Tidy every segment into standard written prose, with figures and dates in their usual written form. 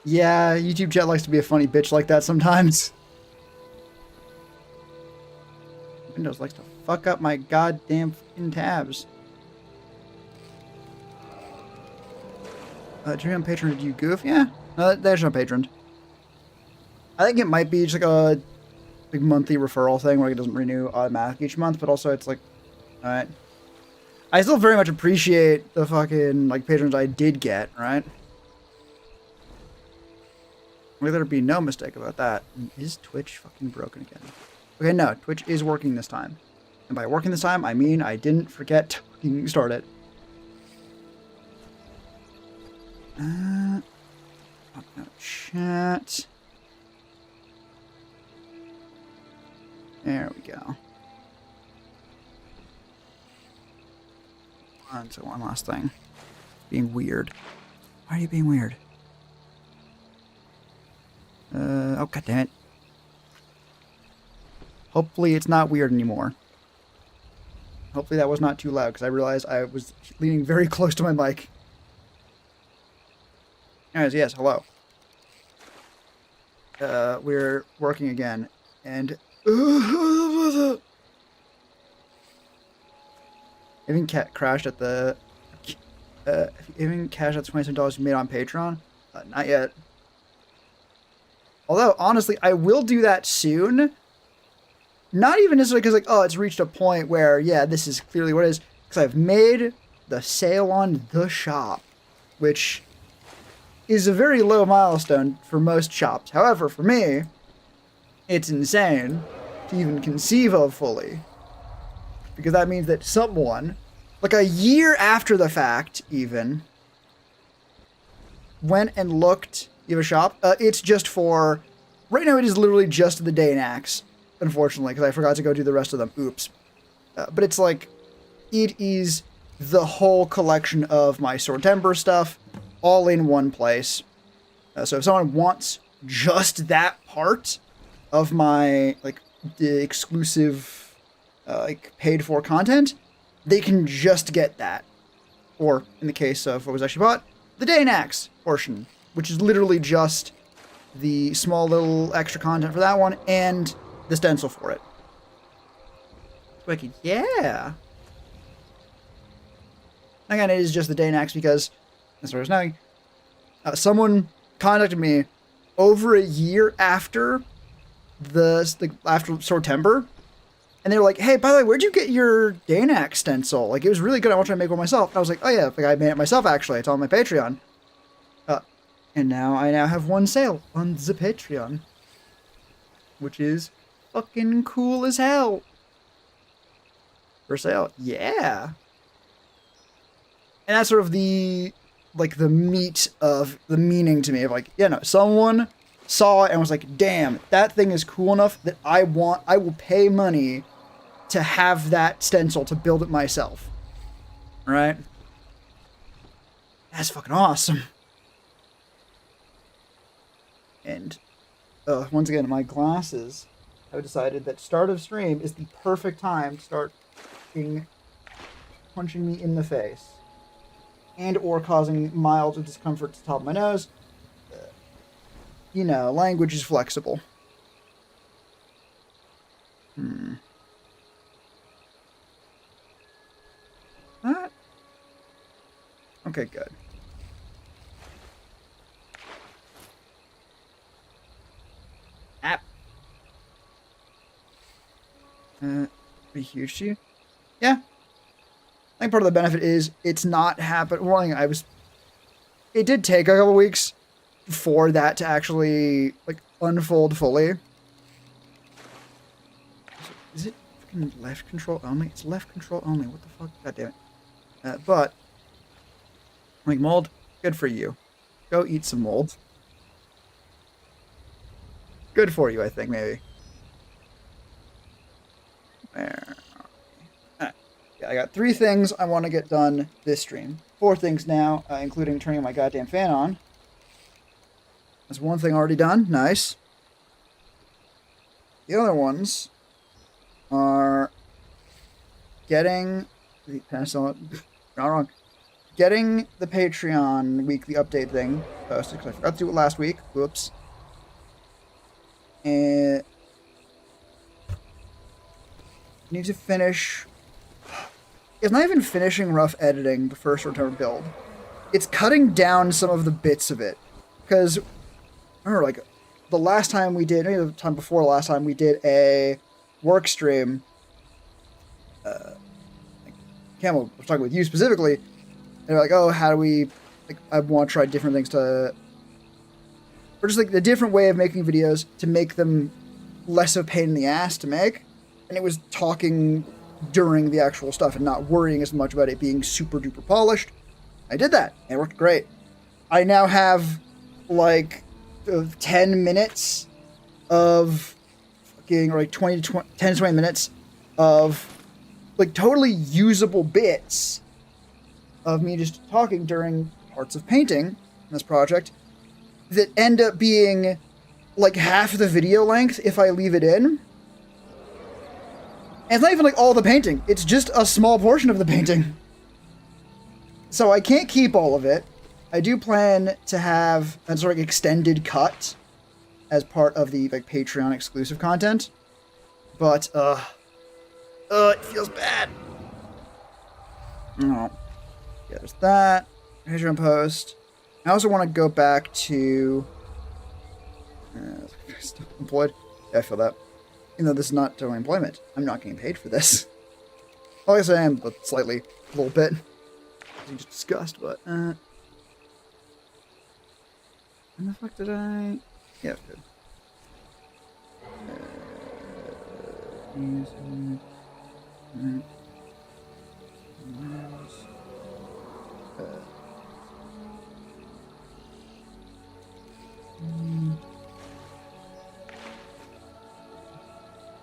Yeah, YouTube chat likes to be a funny bitch like that sometimes. Windows likes to fuck up my goddamn fucking tabs. Do you on Patreon? Did you goof? Yeah. No, there's no Patreon. I think it might be just like a big monthly referral thing where it doesn't renew automatically each month, but also it's like, alright. I still very much appreciate the fucking like patrons I did get, right? May there be no mistake about that. Is Twitch fucking broken again? Okay, no, Twitch is working this time. And by working this time, I mean I didn't forget to fucking start it. No chat. There we go. So one last thing. Being weird. Why are you being weird? Oh, god damn it. Hopefully it's not weird anymore. Hopefully that was not too loud, because I realized I was leaning very close to my mic. Anyways, yes, hello. We're working again, and... Even crashed at the... even cashed out $27 you made on Patreon? Not yet. Although, honestly, I will do that soon. Not even necessarily because, like, oh, it's reached a point where, yeah, this is clearly what it is. Because I've made the sale on the shop, which is a very low milestone for most shops. However, for me, it's insane to even conceive of fully. Because that means that someone, like a year after the fact, even, went and looked. You have a shop? It's just for... Right now, it is literally just the Danax, unfortunately, because I forgot to go do the rest of them. Oops. But it's like... It is the whole collection of my Swordtember stuff, all in one place. So if someone wants just that part of my, like, the exclusive, like, paid-for content, they can just get that. Or, in the case of what was actually bought, the Danax portion, which is literally just the small little extra content for that one and the stencil for it. Wicked, yeah. Again, it is just the Danax because, as far as knowing, someone contacted me over a year after after Swordtember, and they were like, "Hey, by the way, where'd you get your Danax stencil? Like, it was really good. I want to try to make one myself." And I was like, "Oh yeah, like I made it myself actually. It's on my Patreon." And now I have one sale on the Patreon, which is fucking cool as hell. For sale, yeah. And that's sort of the, like, the meat of the meaning to me of, like, yeah, no, someone saw it and was like, damn, that thing is cool enough that I will pay money to have that stencil to build it myself. Right? That's fucking awesome. And, once again, my glasses have decided that start of stream is the perfect time to start punching me in the face. And or causing mild discomfort to the top of my nose. You know, language is flexible. What? Okay, good. App. Be huge to you? Yeah. I think part of the benefit is it's not happen. Well, it did take a couple weeks for that to actually, like, unfold fully. Is it fucking left control only? It's left control only. What the fuck? God damn it. But, like, mold, good for you. Go eat some mold. Good for you, I think, maybe. There. Yeah, I got 3 things I want to get done this stream. 4 things now, including turning my goddamn fan on. That's 1 thing already done. Nice. The other ones are getting the penicillin. Not wrong. getting the Patreon weekly update thing posted, because I forgot to do it last week. Whoops. And need to finish. It's not even finishing rough editing the first September build. It's cutting down some of the bits of it. Because, I remember, like, the last time we did, maybe the time before last time, we did a work stream. Camel was talking with you specifically. And they're like, oh, how do we, like, I want to try different things to, or just like the different way of making videos to make them less of a pain in the ass to make. And it was talking during the actual stuff and not worrying as much about it being super duper polished. I did that. It worked great. I now have like 10 minutes of fucking, or like 10 to 20 minutes of like totally usable bits of me just talking during parts of painting in this project that end up being like half the video length if I leave it in. And it's not even like all the painting. It's just a small portion of the painting. So I can't keep all of it. I do plan to have a sort of extended cut as part of the like Patreon exclusive content. But it feels bad. Oh. Yeah, there's that. Patreon post. I also want to go back to still employed. Yeah, I feel that. Even though this is not totally employment. I'm not getting paid for this. Well, I guess I am, but slightly. A little bit. As we just discussed, but when the fuck did I? Yeah, it's good.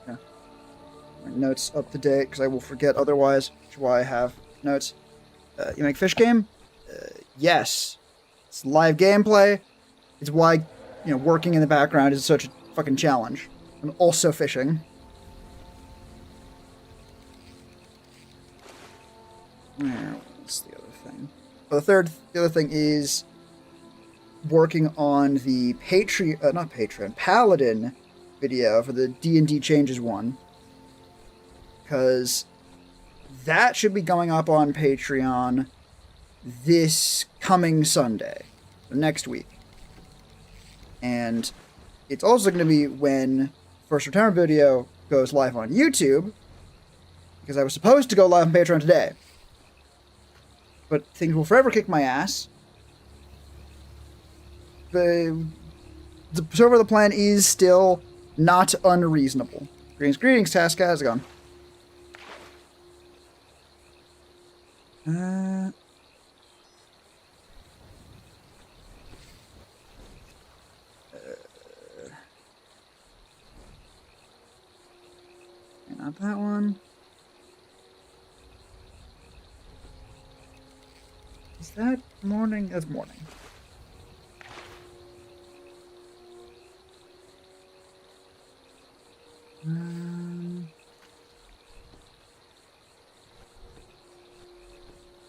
Yeah. My notes up to date because I will forget otherwise, which is why I have notes. You make fish game? Yes. It's live gameplay. It's why, working in the background is such a fucking challenge. I'm also fishing. What's the other thing? Well, the other thing is working on the Paladin video for the D&D Changes one. Because that should be going up on Patreon this coming Sunday, so next week. And it's also going to be when First September video goes live on YouTube, because I was supposed to go live on Patreon today. But things will forever kick my ass. The server of the plan is still not unreasonable. Greetings, Tasca. How's it going? Not that one. Is that morning? That's morning.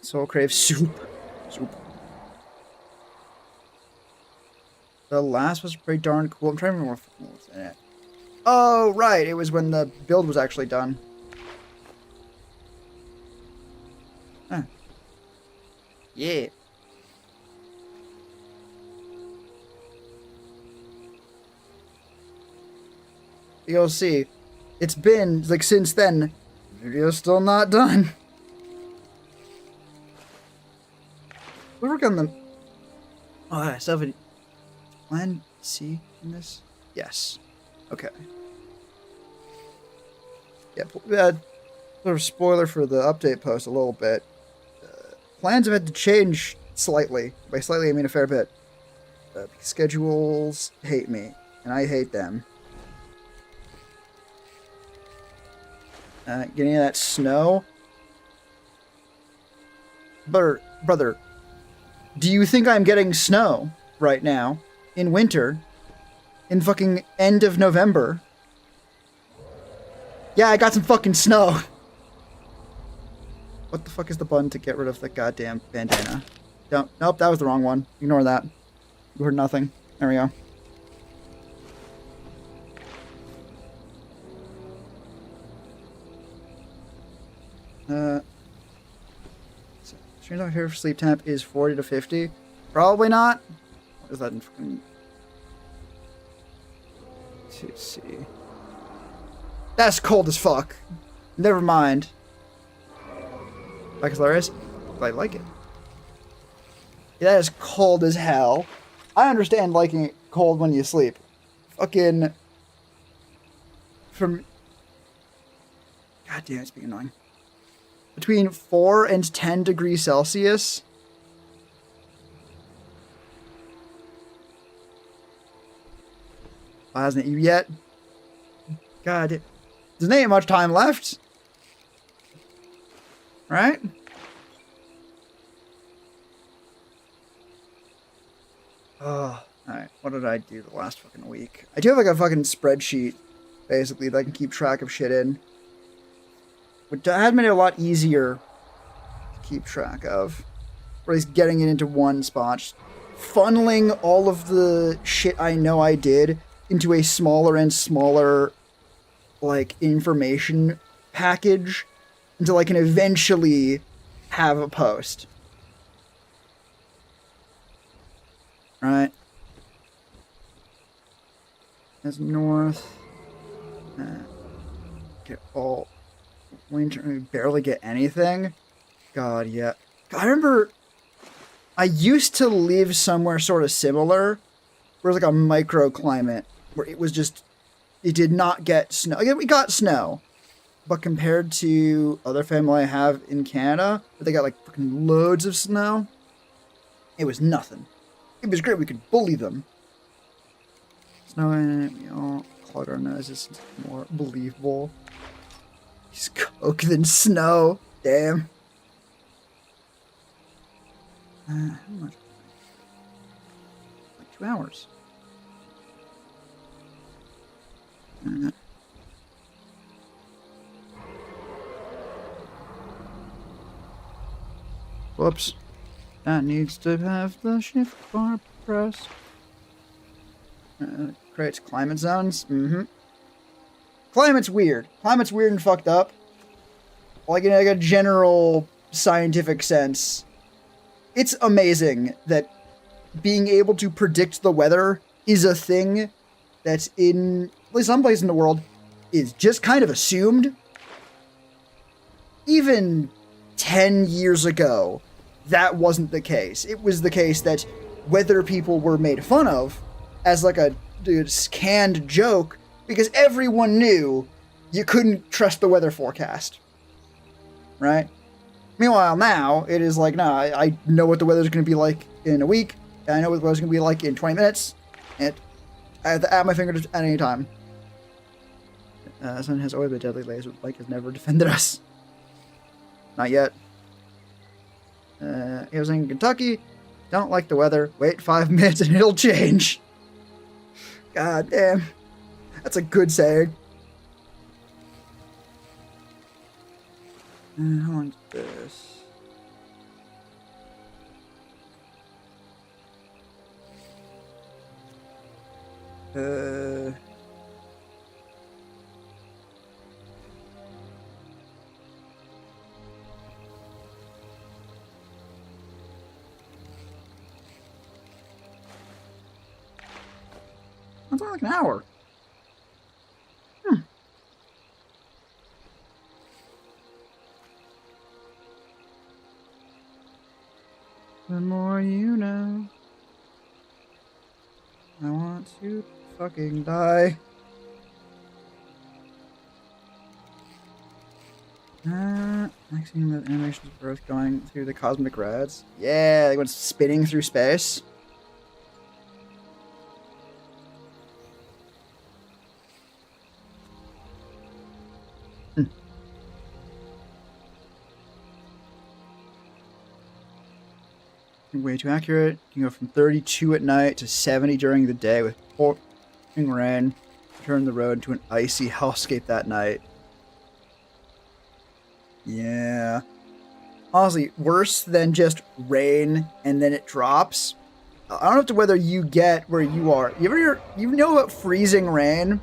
Soul Crave soup. The last was pretty darn cool. I'm trying to remember what was in it. Oh, right. It was when the build was actually done. Huh. Yeah. You'll see. It's been, like, since then, the video's still not done. We work on the... Oh, I still have a... Plan C in this? Yes. Okay. Yeah, sort of spoiler for the update post a little bit. Plans have had to change slightly. By slightly, I mean a fair bit. Schedules hate me, and I hate them. Getting that snow? Brother, do you think I'm getting snow right now? In winter? In fucking end of November? Yeah, I got some fucking snow. What the fuck is the button to get rid of the goddamn bandana? Don't. Nope, that was the wrong one. Ignore that. You heard nothing. There we go. So, strange out here for sleep temp is 40 to 50. Probably not. What is that in fucking... Let's see. That's cold as fuck. Never mind. Like hilarious. But I like it. Yeah, that is cold as hell. I understand liking it cold when you sleep. Fucking... From... God damn, it's being annoying. Between 4 and 10 degrees Celsius. Well, hasn't it you yet? God, there's not much time left. Right? Oh, alright. What did I do the last fucking week? I do have like a fucking spreadsheet, basically, that I can keep track of shit in. Which has made it a lot easier to keep track of. Or at least getting it into one spot. Funneling all of the shit I know I did into a smaller and smaller, like, information package until I can eventually have a post. Right? That's north. Get all... Winter, we barely get anything. God, yeah. I remember I used to live somewhere sort of similar, where it was like a microclimate, where it was just, it did not get snow. Again, we got snow, but compared to other family I have in Canada, where they got like fucking loads of snow, it was nothing. It was great. We could bully them. Snow in it, we all clog our noses. It's more believable. He's coke than snow. Damn. How much? Like 2 hours. Whoops. That needs to have the shift bar pressed. Creates climate zones. Climate's weird. Climate's weird and fucked up. Like in like a general scientific sense. It's amazing that being able to predict the weather is a thing that's in, at least some places in the world, is just kind of assumed. Even 10 years ago, that wasn't the case. It was the case that weather people were made fun of as like a canned joke because everyone knew you couldn't trust the weather forecast. Right? Meanwhile, now, it is like, nah, I know what the weather's going to be like in a week, and I know what the weather's going to be like in 20 minutes, and I have to add my fingertips at any time. Sun has always been deadly laser, but Blake has never defended us. Not yet. He was in Kentucky, don't like the weather, wait 5 minutes and it'll change. God damn. That's a good saying. How long is this? That's only like an hour. The more you know. I want to fucking die. Next thing that animations of Earth going through the cosmic rads. Yeah, they went spinning through space. Way too accurate. You can go from 32 at night to 70 during the day with pouring rain. Turn the road into an icy hellscape that night. Yeah. honestly worse than just rain and then it drops. I don't know whether you get where you are. You know about freezing rain?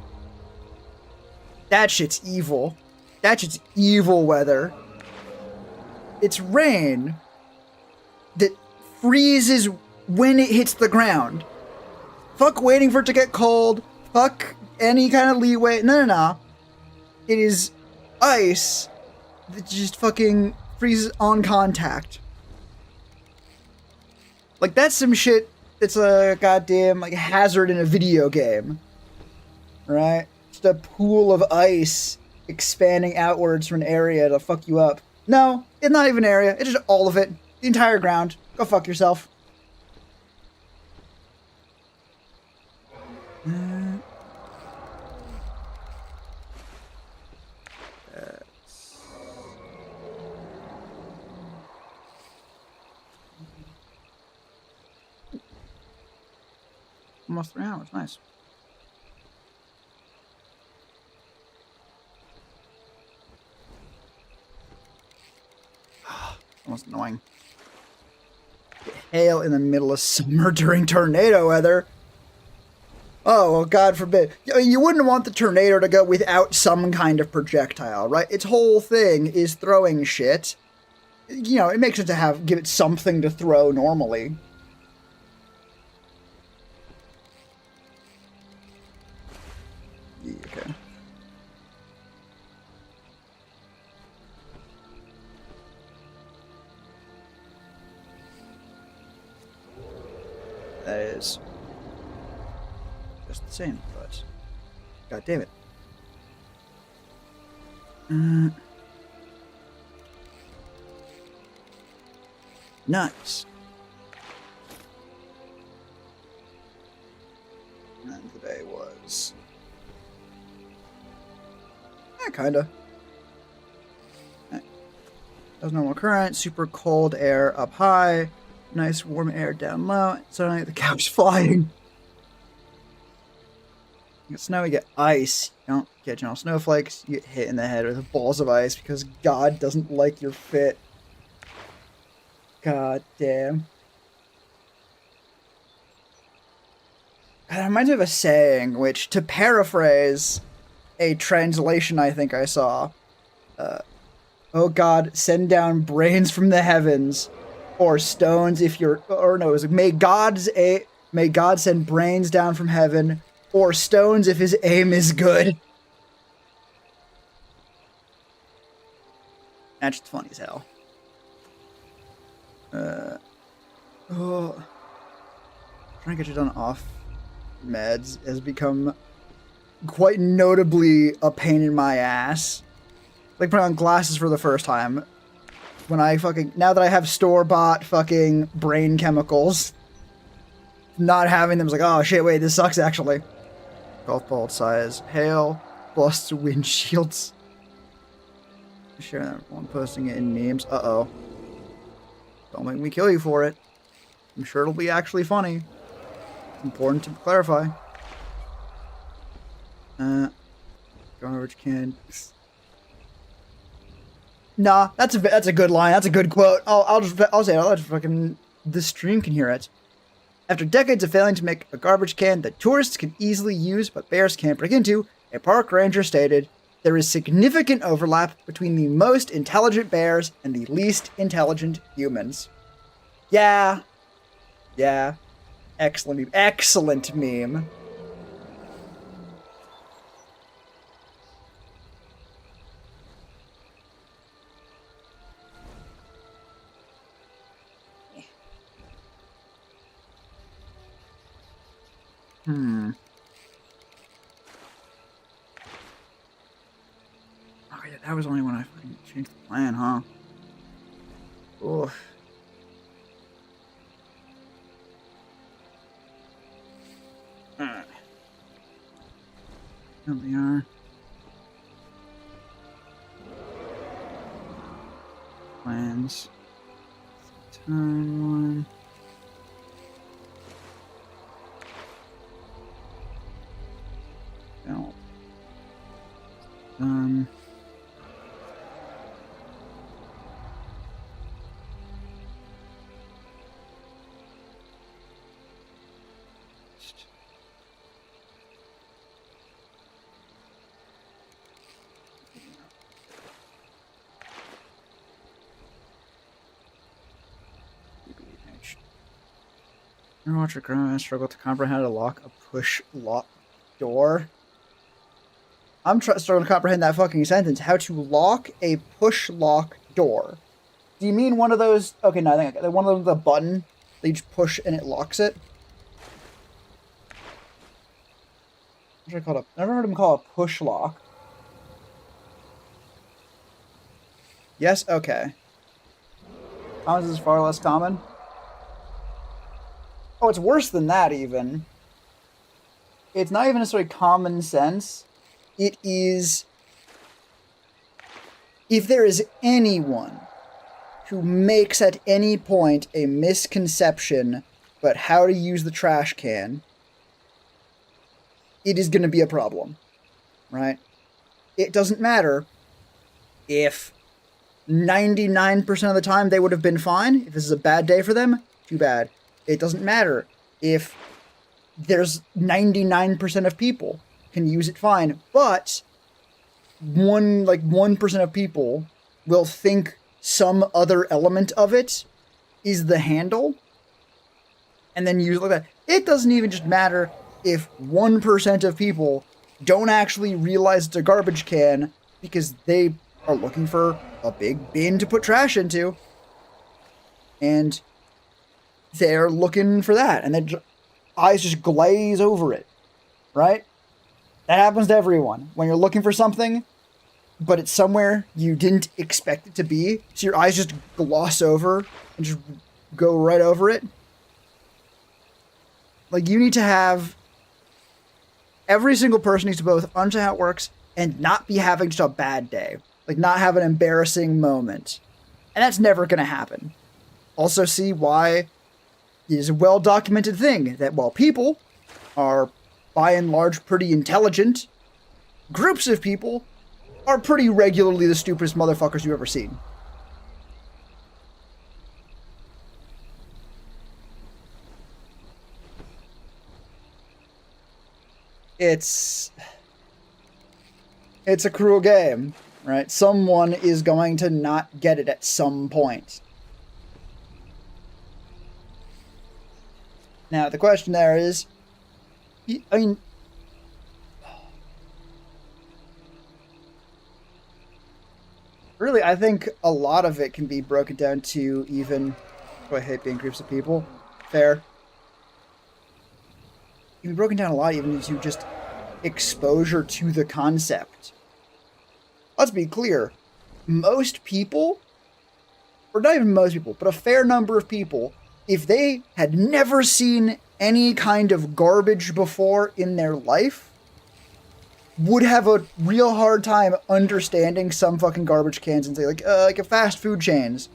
That shit's evil. That shit's evil weather. It's rain that freezes when it hits the ground. Fuck waiting for it to get cold. Fuck any kind of leeway. No. It is ice that just fucking freezes on contact. Like, that's some shit that's a goddamn, like, hazard in a video game. Right? Just a pool of ice expanding outwards from an area to fuck you up. No, it's not even an area. It's just all of it. The entire ground. Go fuck yourself. Almost 3 hours. Nice. Almost annoying. Hail in the middle of summer during tornado weather. Oh, well, God forbid. I mean, you wouldn't want the tornado to go without some kind of projectile, right? Its whole thing is throwing shit. You know, it makes sense to give it something to throw normally. Yeah, okay. That is just the same, but God damn it. Nice. And today was... kinda. There's normal current, super cold air up high, nice warm air down low, suddenly the couch flying. You get snow, you get ice. You don't get general snowflakes, you get hit in the head with balls of ice because God doesn't like your fit. God damn. That reminds me of a saying, which, to paraphrase a translation I think I saw, oh God, send down brains from the heavens, or stones if you're, or no, it was may God send brains down from heaven, or stones if his aim is good. That's just funny as hell. Trying to get you done off meds has become quite notably a pain in my ass. Like putting on glasses for the first time. When I now that I have store-bought fucking brain chemicals, not having them is like, oh shit, wait, this sucks actually. Golf ball size, hail, busts windshields. Sharing that one, posting it in memes. Uh-oh. Don't make me kill you for it. I'm sure it'll be actually funny. It's important to clarify. Garbage can. Nah, that's a good line. That's a good quote. I'll say it. I'll just fucking the stream can hear it. After decades of failing to make a garbage can that tourists can easily use but bears can't break into, a park ranger stated, there is significant overlap between the most intelligent bears and the least intelligent humans. Yeah. Yeah. Excellent meme. Excellent meme. Oh yeah, that was only when I fucking changed the plan, huh? Oof. Alright. Here we are. Plans. Turn one. Belt. Done. You watch your grandma struggle to comprehend how to lock a push lock door. I'm struggling to comprehend that fucking sentence. How to lock a push lock door. Do you mean one of those? Okay, no, I think one of them, the button that you just push and it locks it. What should I call it? I've never heard him call it a push lock. Yes, okay. Commons is far less common. Oh, it's worse than that, even. It's not even necessarily common sense. It is... If there is anyone who makes at any point a misconception about how to use the trash can, it is going to be a problem, right? It doesn't matter if 99% of the time they would have been fine. If this is a bad day for them, too bad. It doesn't matter if there's 99% of people can use it fine, but 1% of people will think some other element of it is the handle and then use it like that. It doesn't even just matter if 1% of people don't actually realize it's a garbage can because they are looking for a big bin to put trash into. And they're looking for that. And their eyes just glaze over it. Right? That happens to everyone. When you're looking for something, but it's somewhere you didn't expect it to be, so your eyes just gloss over and just go right over it. Like, you need to have... Every single person needs to both understand how it works and not be having just a bad day. Like, not have an embarrassing moment. And that's never going to happen. Also see why it is a well-documented thing that while people are, by and large, pretty intelligent, groups of people are pretty regularly the stupidest motherfuckers you've ever seen. It's a cruel game, right? Someone is going to not get it at some point. Now, the question there is, I mean, really, I think a lot of it can be broken down to even, I hate being groups of people, fair. It can be broken down a lot even to just exposure to the concept. Let's be clear, most people, or not even most people, but a fair number of people, if they had never seen any kind of garbage before in their life, would have a real hard time understanding some fucking garbage cans and say, like a fast food chains,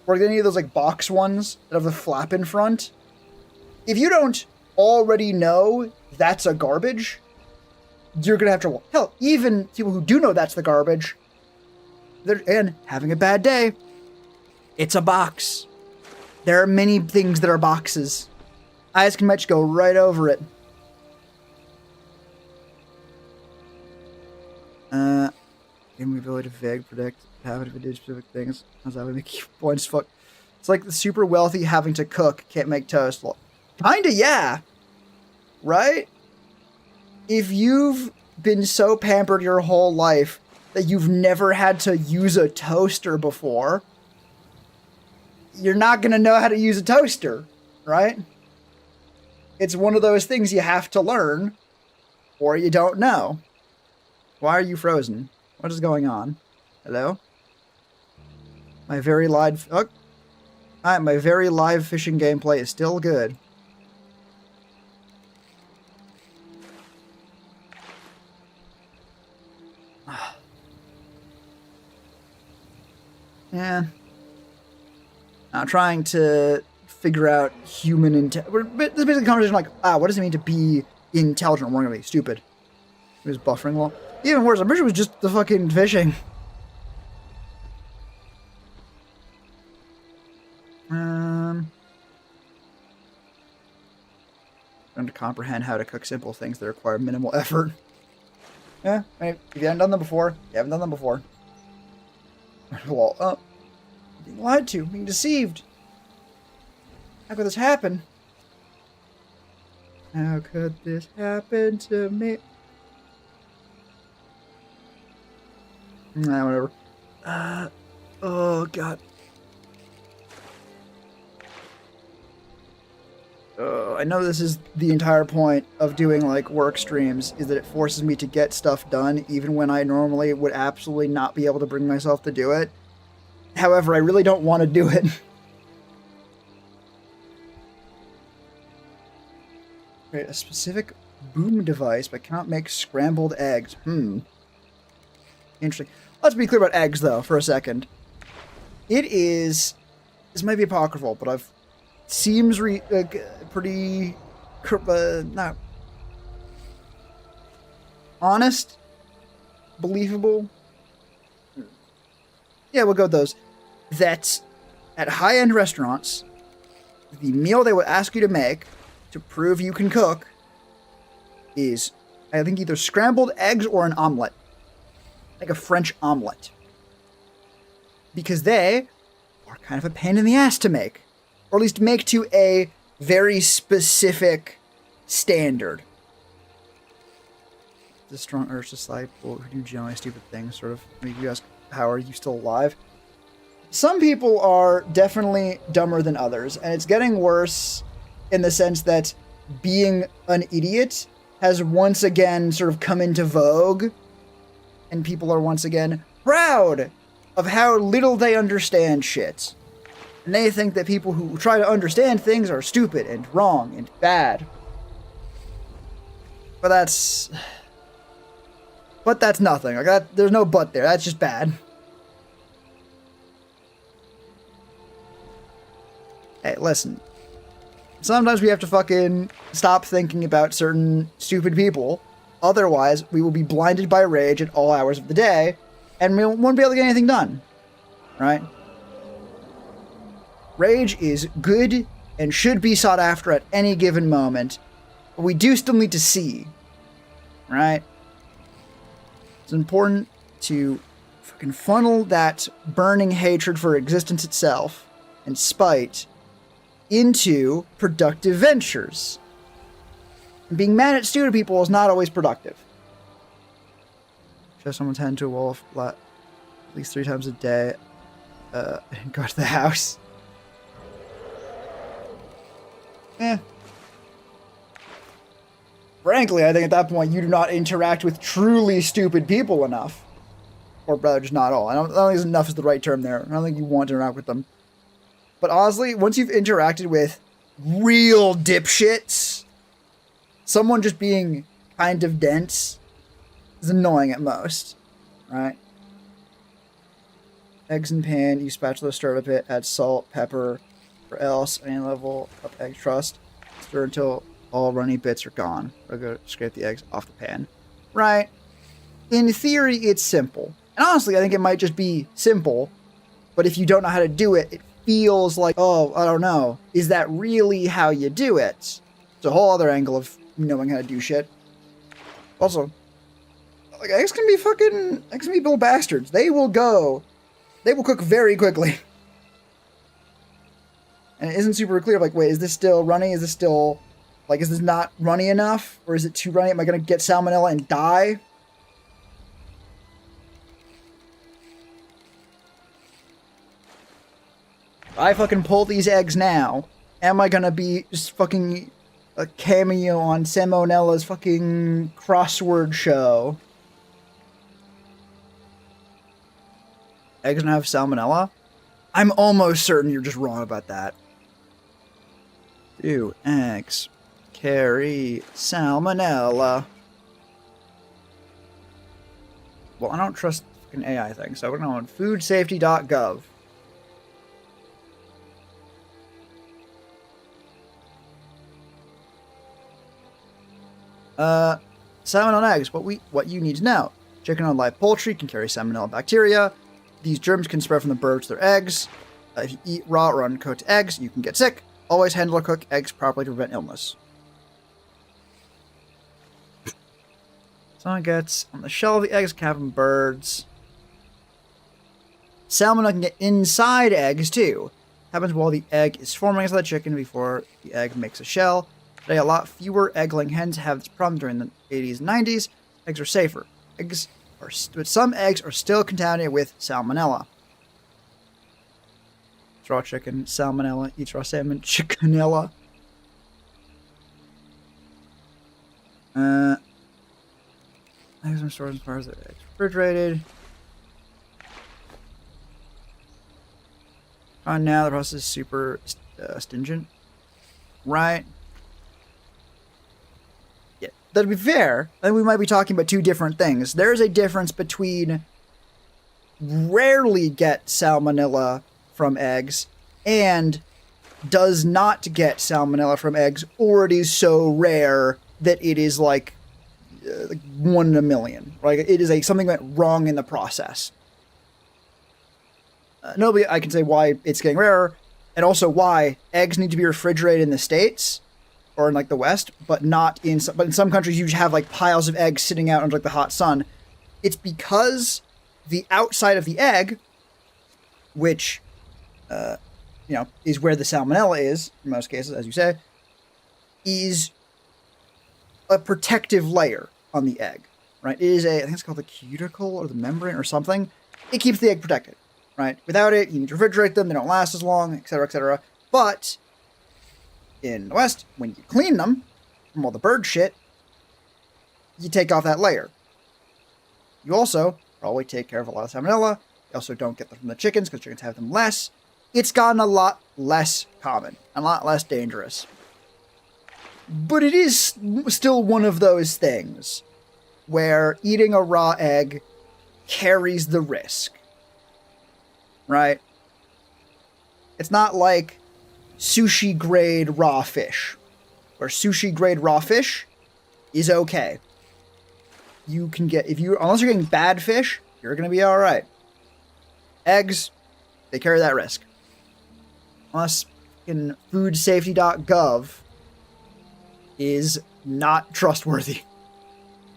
or like any of those like box ones that have the flap in front. If you don't already know that's a garbage, you're gonna have trouble. Hell, even people who do know that's the garbage, they're having a bad day. It's a box. There are many things that are boxes. Eyes can much go right over it. Give me ability to vague predict habit if it did specific things. How's that make you points fuck? It's like the super wealthy having to cook, can't make toast. Well, kinda, yeah. Right? If you've been so pampered your whole life that you've never had to use a toaster before, you're not gonna know how to use a toaster, right? It's one of those things you have to learn, or you don't know. Why are you frozen? What is going on? Hello? My very live... Oh. Alright, my very live fishing gameplay is still good. Yeah. I'm trying to figure out human intelligence. This is basically a conversation like, what does it mean to be intelligent? We're gonna be stupid. It was buffering well. Even worse, I'm pretty sure it was just the fucking fishing. Trying to comprehend how to cook simple things that require minimal effort. Yeah, I mean, if you haven't done them before, you haven't done them before. Well, being lied to, being deceived. How could this happen? How could this happen to me? Nah, whatever. Oh, God. I know this is the entire point of doing, like, work streams, is that it forces me to get stuff done, even when I normally would absolutely not be able to bring myself to do it. However, I really don't want to do it. Create a specific boom device, but cannot make scrambled eggs. Interesting. Let's be clear about eggs, though, for a second. It is... This might be apocryphal, but I've... Seems pretty... not... honest? Believable? Yeah, we'll go with those. That at high-end restaurants, the meal they would ask you to make to prove you can cook is, I think, either scrambled eggs or an omelet. Like a French omelet. Because they are kind of a pain in the ass to make. Or at least make to a very specific standard. The strong urge to slide people who do generally stupid things sort of make you ask, how are you still alive? Some people are definitely dumber than others, and it's getting worse in the sense that being an idiot has once again sort of come into vogue, and people are once again proud of how little they understand shit. And they think that people who try to understand things are stupid and wrong and bad. But that's nothing. Like that, there's no but there. That's just bad. Hey, listen. Sometimes we have to fucking stop thinking about certain stupid people. Otherwise, we will be blinded by rage at all hours of the day, and we won't be able to get anything done. Right? Rage is good and should be sought after at any given moment, but we do still need to see. Right? It's important to fucking funnel that burning hatred for existence itself and spite into productive ventures. And being mad at stupid people is not always productive. Show someone's hand to a wall at least 3 times a day and go to the house. Frankly, I think at that point you do not interact with truly stupid people enough. Or rather, just not all. I don't think enough is the right term there. I don't think you want to interact with them. But honestly, once you've interacted with real dipshits, someone just being kind of dense is annoying at most, right? Eggs in pan, use spatula, stir it a bit, add salt, pepper, or else any level of egg trust. Stir until all runny bits are gone. I'll go scrape the eggs off the pan. Right? In theory, it's simple. And honestly, I think it might just be simple, but if you don't know how to do it, it feels like, oh, I don't know. Is that really how you do it? It's a whole other angle of knowing how to do shit. Also, like, eggs can be little bastards. They will cook very quickly. And it isn't super clear, like, wait, is this still runny? Is this still, like, is this not runny enough? Or is it too runny? Am I gonna get salmonella and die? If I fucking pull these eggs now, am I gonna be just fucking a cameo on Salmonella's fucking crossword show? Eggs don't have salmonella? I'm almost certain you're just wrong about that. Do eggs carry salmonella? Well, I don't trust the fucking AI thing, so we're going on foodsafety.gov. Salmon on eggs. What you need to know. Chicken on live poultry can carry salmonella bacteria. These germs can spread from the birds to their eggs. If you eat raw or uncooked eggs, you can get sick. Always handle or cook eggs properly to prevent illness. Someone gets on the shell of the eggs, can have from birds. Salmonella can get inside eggs too. Happens while the egg is forming inside the chicken before the egg makes a shell. Today, a lot fewer egg-laying hens have this problem during the 80s and 90s. Eggs are safer. But some eggs are still contaminated with salmonella. Raw chicken, salmonella, eats raw salmon, chickenella. Eggs are stored as far as they're refrigerated. Now the process is super stringent. Right. Yeah. But to be fair, then we might be talking about two different things. There's a difference between rarely get salmonella from eggs and does not get salmonella from eggs, or it is so rare that it is like 1 in a million. Right? It is something went wrong in the process. Nobody, I can say why it's getting rarer, and also why eggs need to be refrigerated in the States or in like the West, but not in some. But in some countries, you have like piles of eggs sitting out under like the hot sun. It's because the outside of the egg, which is where the salmonella is in most cases, as you say, is a protective layer on the egg. Right? It is I think it's called the cuticle or the membrane or something. It keeps the egg protected. Right? Without it, you need to refrigerate them. They don't last as long, etc., etc. But in the West, when you clean them from all the bird shit, you take off that layer. You also probably take care of a lot of salmonella. You also don't get them from the chickens because chickens have them less. It's gotten a lot less common, a lot less dangerous. But it is still one of those things where eating a raw egg carries the risk. Right? It's not like sushi grade raw fish, where sushi grade raw fish is okay. You can get, unless you're getting bad fish, you're going to be alright. Eggs, they carry that risk. Unless in foodsafety.gov is not trustworthy.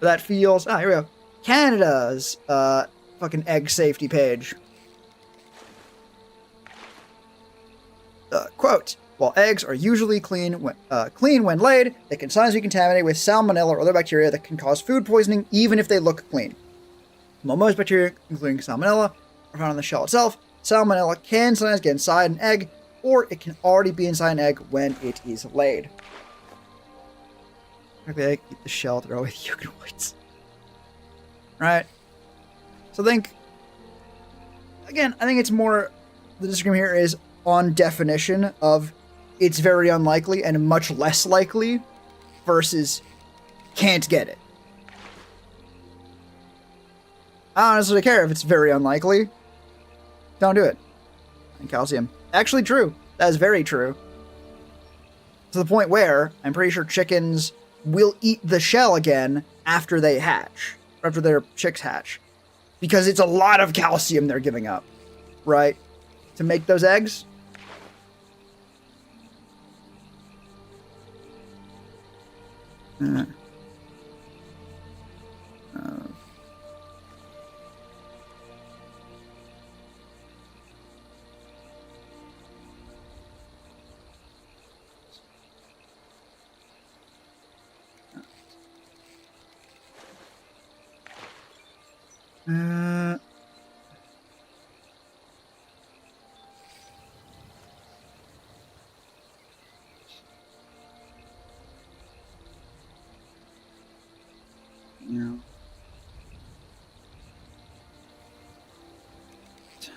That feels, here we go. Canada's fucking egg safety page. Quote, while eggs are usually clean when laid, they can sometimes be contaminated with salmonella or other bacteria that can cause food poisoning even if they look clean. While most bacteria, including salmonella, are found on the shell itself, salmonella can sometimes get inside an egg, or it can already be inside an egg when it is laid. Crack the egg, eat the shell, throw away the yolk and whites. Right? So I think it's more, the disagreement here is on definition of it's very unlikely and much less likely versus can't get it. I don't necessarily care if it's very unlikely. Don't do it. And calcium. Actually true. That is very true. To the point where I'm pretty sure chickens will eat the shell again after they hatch. After their chicks hatch. Because it's a lot of calcium they're giving up. Right? To make those eggs.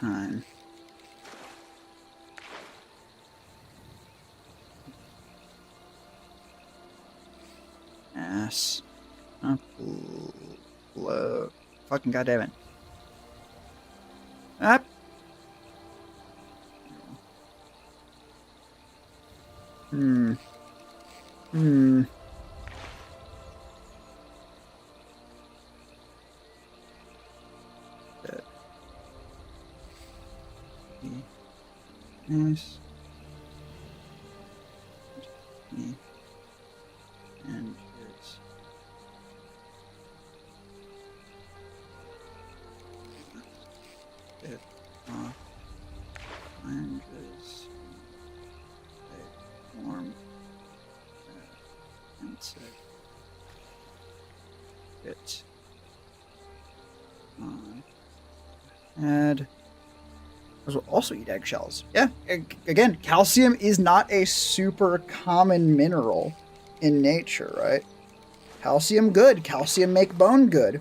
Time. Ass. Upload. Fucking goddamn it. Up. Yes. And it's it languages form And those will also eat eggshells. Yeah, again, calcium is not a super common mineral in nature, right? Calcium good. Calcium make bone good.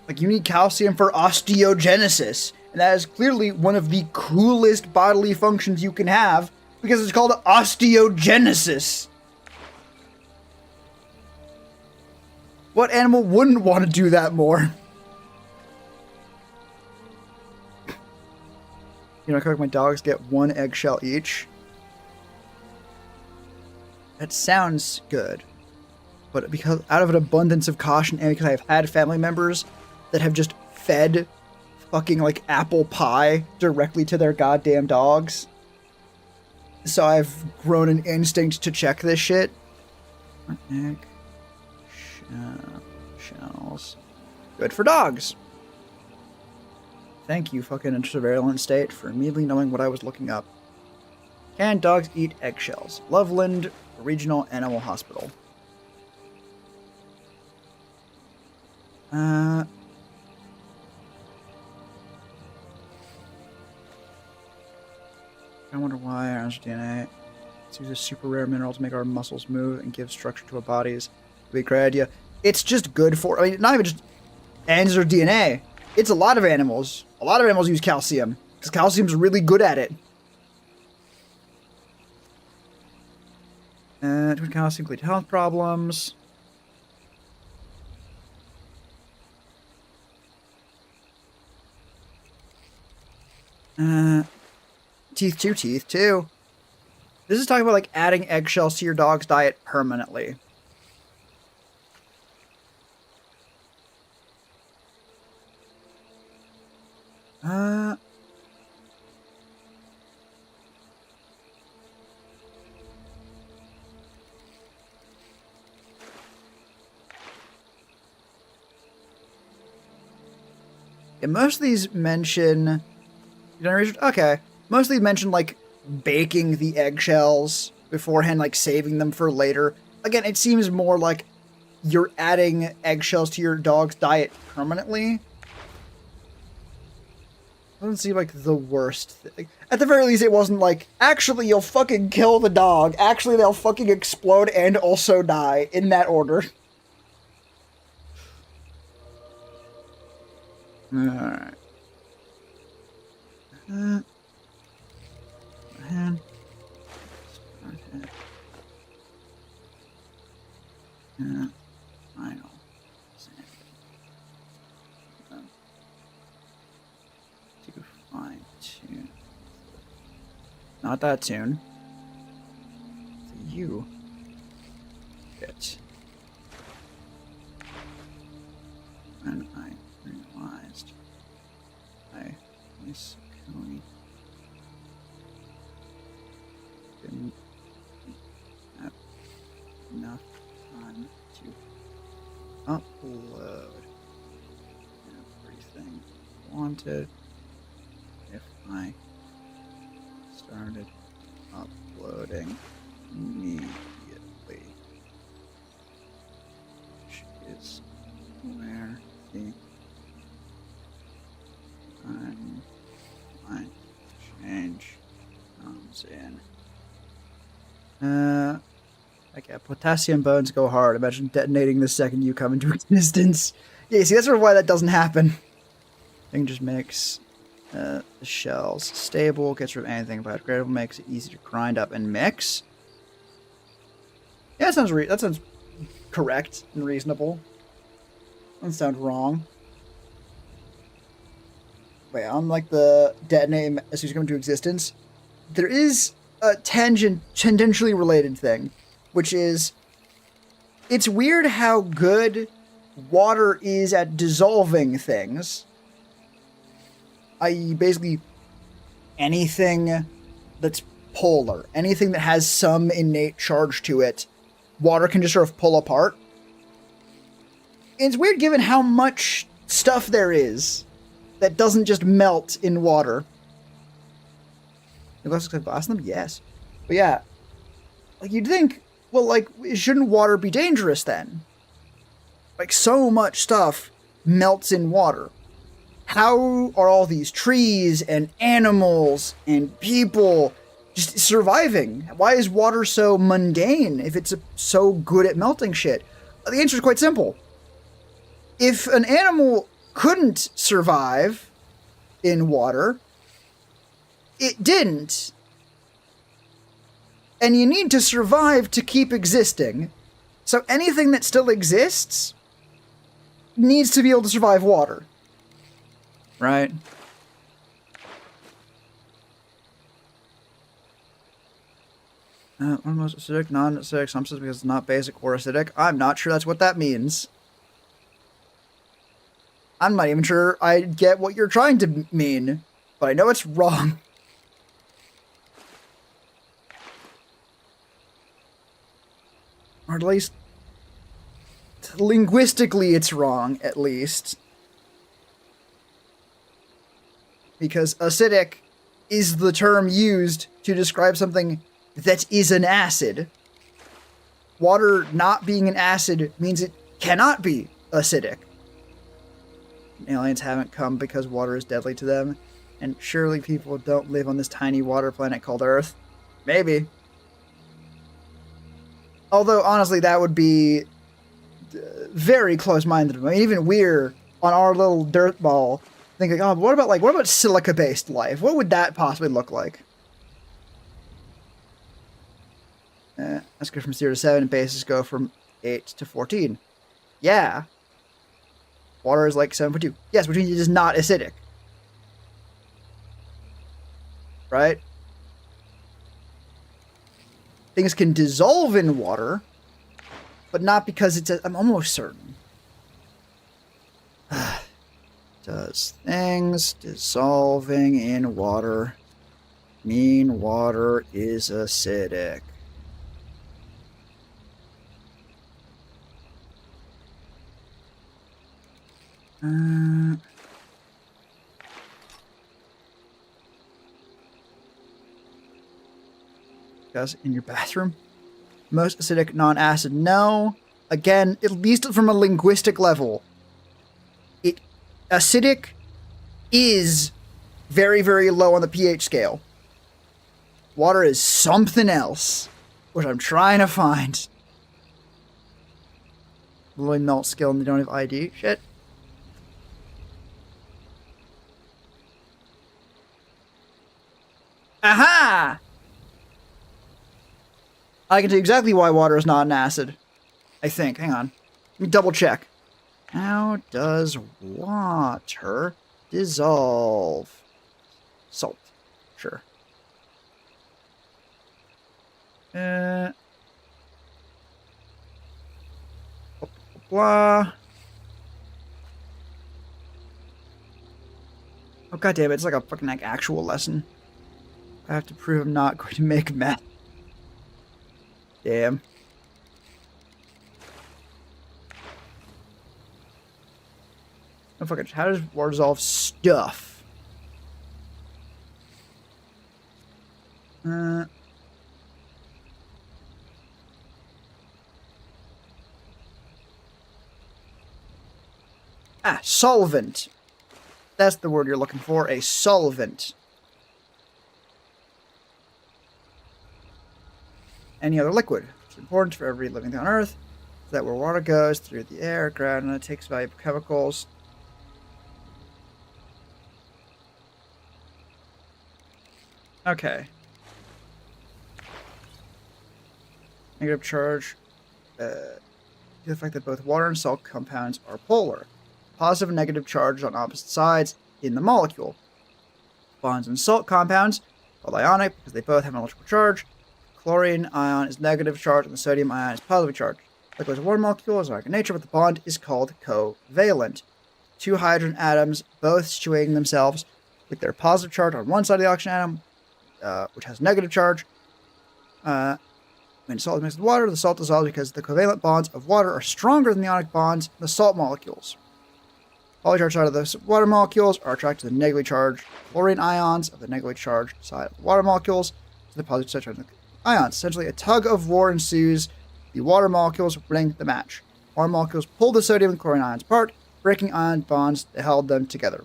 Like, you need calcium for osteogenesis. And that is clearly one of the coolest bodily functions you can have because it's called osteogenesis. What animal wouldn't want to do that more? You know, I feel like my dogs get one eggshell each. That sounds good. But because out of an abundance of caution and because I've had family members that have just fed fucking like apple pie directly to their goddamn dogs. So I've grown an instinct to check this shit. Egg shells. Good for dogs. Thank you, fucking surveillance state, for immediately knowing what I was looking up. Can dogs eat eggshells? Loveland Regional Animal Hospital. I wonder why our DNA. Let's use a super rare mineral to make our muscles move and give structure to our bodies. Would be a great idea. It's just good for, I mean, not even just ends or DNA. It's a lot of animals. A lot of animals use calcium because calcium's really good at it. Too much calcium can lead to health problems. Teeth 2, teeth 2. This is talking about like adding eggshells to your dog's diet permanently. Yeah, most of these mention... Okay. Most of these mention, like, baking the eggshells beforehand, like, saving them for later. Again, it seems more like you're adding eggshells to your dog's diet permanently. Doesn't seem like the worst thing. At the very least, it wasn't like, actually, you'll fucking kill the dog. Actually, they'll fucking explode and also die, in that order. Alright. Man. Final. To fine tune. Not that tune. You. Bitch. And I realized I was going didn't have enough time to upload everything I wanted if I started uploading immediately, which is where the timeline change comes in. Like, yeah, potassium bones go hard. Imagine detonating the second you come into existence. Yeah, see, that's sort of why that doesn't happen. Thing just makes the shells stable, gets rid of anything biodegradable, makes it easy to grind up and mix. Yeah, that sounds correct and reasonable. Doesn't sound wrong. Wait, on like the detonate as soon as you come into existence, there is a tangentially related thing, which is it's weird how good water is at dissolving things. I.e., basically anything that's polar, anything that has some innate charge to it, water can just sort of pull apart. It's weird given how much stuff there is that doesn't just melt in water. The glasses have glass in them? Yes. But yeah. Like, you'd think Well, like, shouldn't water be dangerous then? Like, so much stuff melts in water. How are all these trees and animals and people just surviving? Why is water so mundane if it's so good at melting shit? The answer is quite simple. If an animal couldn't survive in water, it didn't. And you need to survive to keep existing. So anything that still exists needs to be able to survive water. Right? One of the most acidic, non-acidic substances because it's not basic or acidic. I'm not sure that's what that means. I'm not even sure I get what you're trying to mean, but I know it's wrong. Or at least, linguistically it's wrong, at least. Because acidic is the term used to describe something that is an acid. Water not being an acid means it cannot be acidic. Aliens haven't come because water is deadly to them, and surely people don't live on this tiny water planet called Earth. Maybe. Although, honestly, that would be very close-minded. I mean, even we're on our little dirt ball thinking, oh, what about silica-based life? What would that possibly look like? Let's go from 0 to 7, and bases go from 8 to 14. Yeah. Water is like 7.2. Yes, which means it is not acidic. Right? Things can dissolve in water, but not because it's I'm almost certain. Does things dissolving in water mean water is acidic? Guys, in your bathroom? Most acidic, non-acid. No. Again, at least from a linguistic level, acidic is very, very low on the pH scale. Water is something else, which I'm trying to find. Really melt skill and they don't have ID. Shit. Aha! I can tell you exactly why water is not an acid. I think. Hang on. Let me double check. How does water dissolve? Salt. Sure. Blah, blah. Oh, god damn it. It's like a fucking actual lesson. I have to prove I'm not going to make math. Damn. Oh, fucking, how does water dissolve stuff? Solvent. That's the word you're looking for, a solvent. Any other liquid. It's important for every living thing on Earth. That where water goes through the air, ground, and it takes valuable chemicals. Okay. Negative charge. The fact that both water and salt compounds are polar. Positive and negative charge on opposite sides in the molecule. Bonds in salt compounds are ionic because they both have an electrical charge. Chlorine ion is negative charge and the sodium ion is positive charge. Likewise, a water molecule is ionic in nature, but the bond is called covalent. Two hydrogen atoms, both situating themselves with their positive charge on one side of the oxygen atom, which has negative charge. When salt is mixed with water, the salt dissolves because the covalent bonds of water are stronger than the ionic bonds of the salt molecules. Polycharged side of the water molecules are attracted to the negatively charged chlorine ions of the negatively charged side of the water molecules to the positive side of the ions. Essentially, a tug of war ensues The water molecules winning the match. Water molecules pull the sodium and chlorine ions apart, breaking ion bonds that held them together.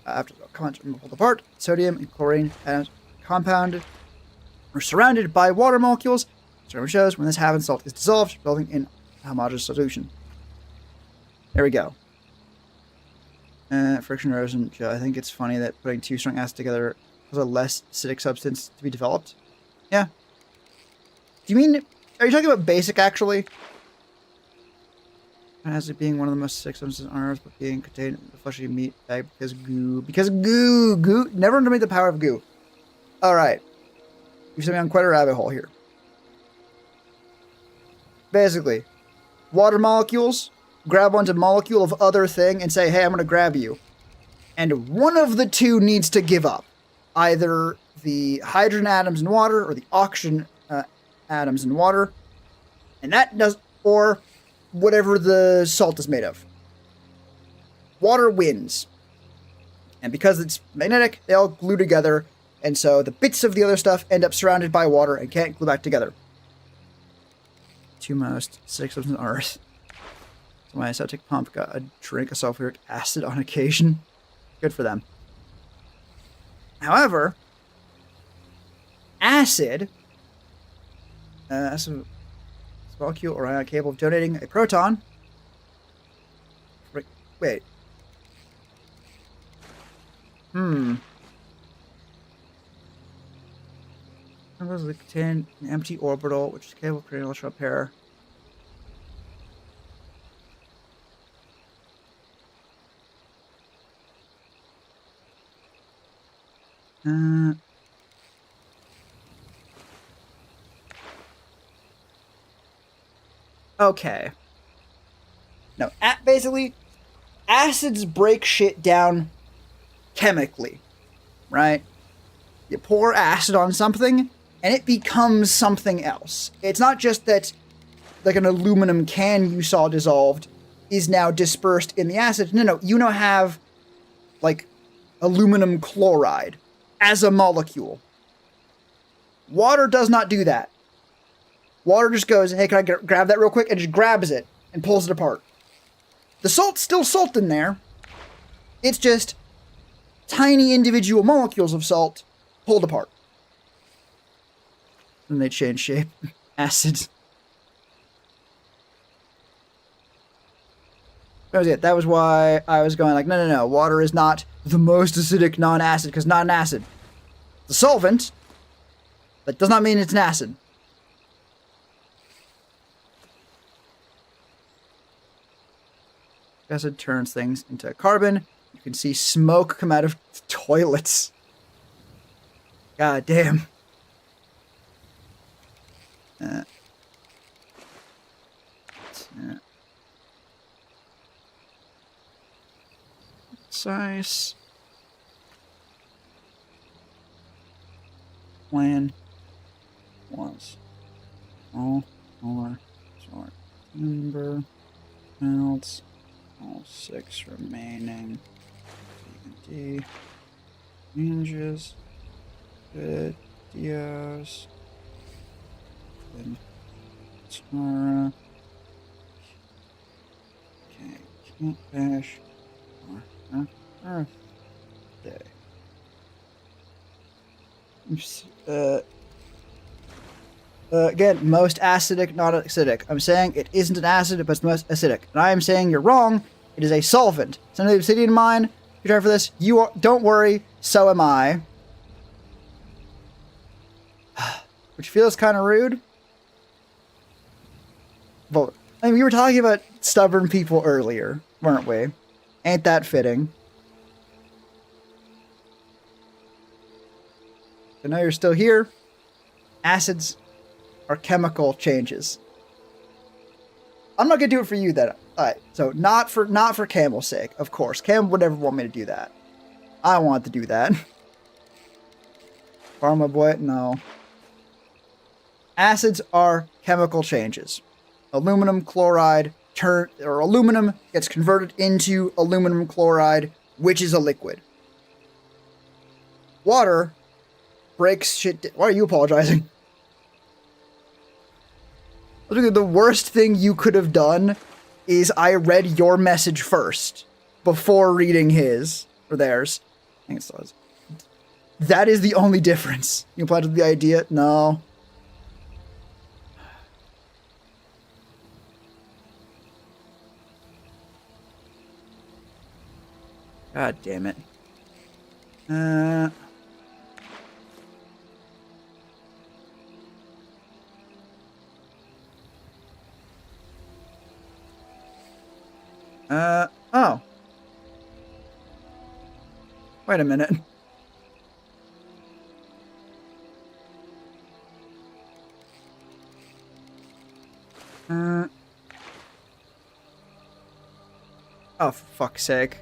After the compounds are pulled apart, sodium and chlorine atoms compounded are surrounded by water molecules. Experiment shows when this happens, salt is dissolved, resulting in a homogeneous solution. There we go. Friction erosion. I think it's funny that putting two strong acids together causes a less acidic substance to be developed. Yeah. Do you mean... Are you talking about basic, actually? As it being one of the most acidic substances on Earth, but being contained in the fleshy meat bag because goo. Because goo! Goo! Never underestimate the power of goo. Alright. You've sent me on quite a rabbit hole here. Basically, water molecules grab onto molecule of other thing and say, hey, I'm going to grab you. And one of the two needs to give up. Either the hydrogen atoms in water or the oxygen atoms in water. And that does... Or whatever the salt is made of. Water wins. And because it's magnetic, they all glue together. And so the bits of the other stuff end up surrounded by water and can't glue back together. Two most acidic substances on Earth. So my septic pump got a drink of sulfuric acid on occasion. Good for them. However, acid, molecule or ion capable of donating a proton. Wait. They contain an empty orbital, which is capable of creating an electron pair. Okay. No, basically, acids break shit down chemically, right? You pour acid on something, and it becomes something else. It's not just that, like, an aluminum can you saw dissolved is now dispersed in the acid. No, you now have, like, aluminum chloride as a molecule. Water does not do that. Water just goes, hey, can I grab that real quick? And just grabs it and pulls it apart. The salt's still salt in there. It's just tiny individual molecules of salt pulled apart. And they change shape. Acid. That was it. That was why I was going like, no. Water is not the most acidic non-acid, because not an acid. The solvent, that does not mean it's an acid. Acid turns things into carbon. You can see smoke come out of toilets. God damn. Size. Plan was all or short number melts. All 6 remaining D ranges, videos, and Tara. Okay, can't bash or Earth Day. Again, most acidic, not acidic. I'm saying it isn't an acid, but it's most acidic. And I am saying you're wrong. It is a solvent. Send the obsidian mine. You're trying for this. You are, don't worry. So am I. Which feels kind of rude. But, I mean, we were talking about stubborn people earlier, weren't we? Ain't that fitting? So now you're still here. Acids are chemical changes. I'm not gonna do it for you then. Alright, so not for Campbell's sake, of course. Campbell would never want me to do that. I want to do that. Pharma boy, no. Acids are chemical changes. Aluminum chloride aluminum gets converted into aluminum chloride, which is a liquid. Water breaks shit. Why are you apologizing? Literally, the worst thing you could have done is I read your message first before reading his or theirs. I think it still is. That is the only difference. You applied to the idea? No. God damn it. Oh. Wait a minute. Oh, for fuck's sake.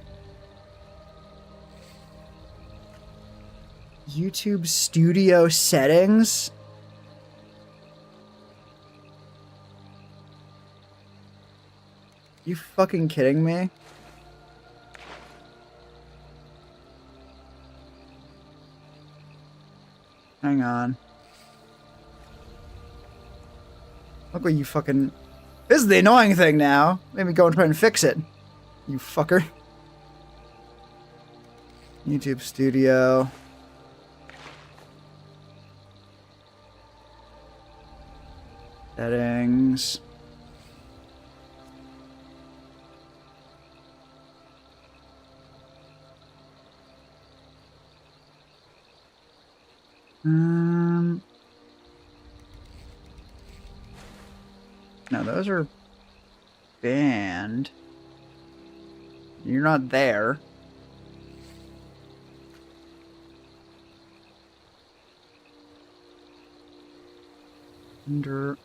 YouTube Studio settings? You fucking kidding me? Hang on. Look what you fucking... This is the annoying thing now. Let me go and try and fix it. You fucker. YouTube Studio. Settings. No, those are banned. You're not there. Under...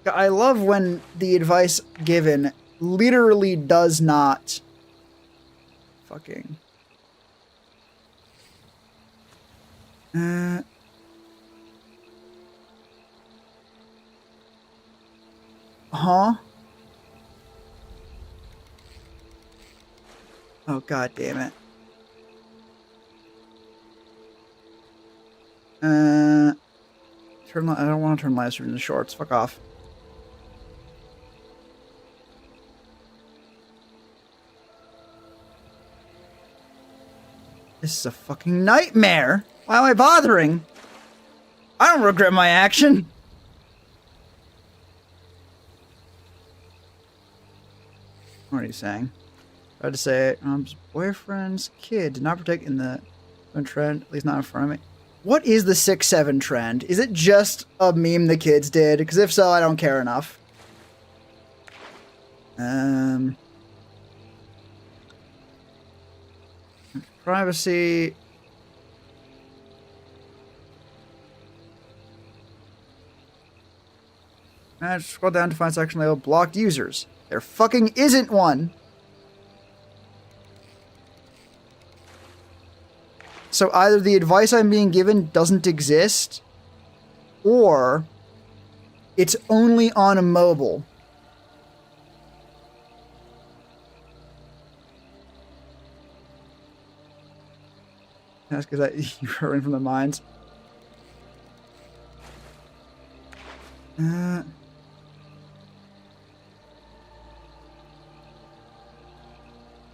I love when the advice given literally does not fucking... Huh? Oh, god damn it. I don't want to turn live stream into shorts. Fuck off. This is a fucking nightmare. Why am I bothering? I don't regret my action. What are you saying? I had to say, boyfriend's kid did not partake in the trend, at least not in front of me. What is the 6-7 trend? Is it just a meme the kids did? Because if so, I don't care enough. Privacy. Scroll down to find section labeled blocked users. There fucking isn't one. So either the advice I'm being given doesn't exist, or it's only on a mobile. That's because you're hurting from the mines.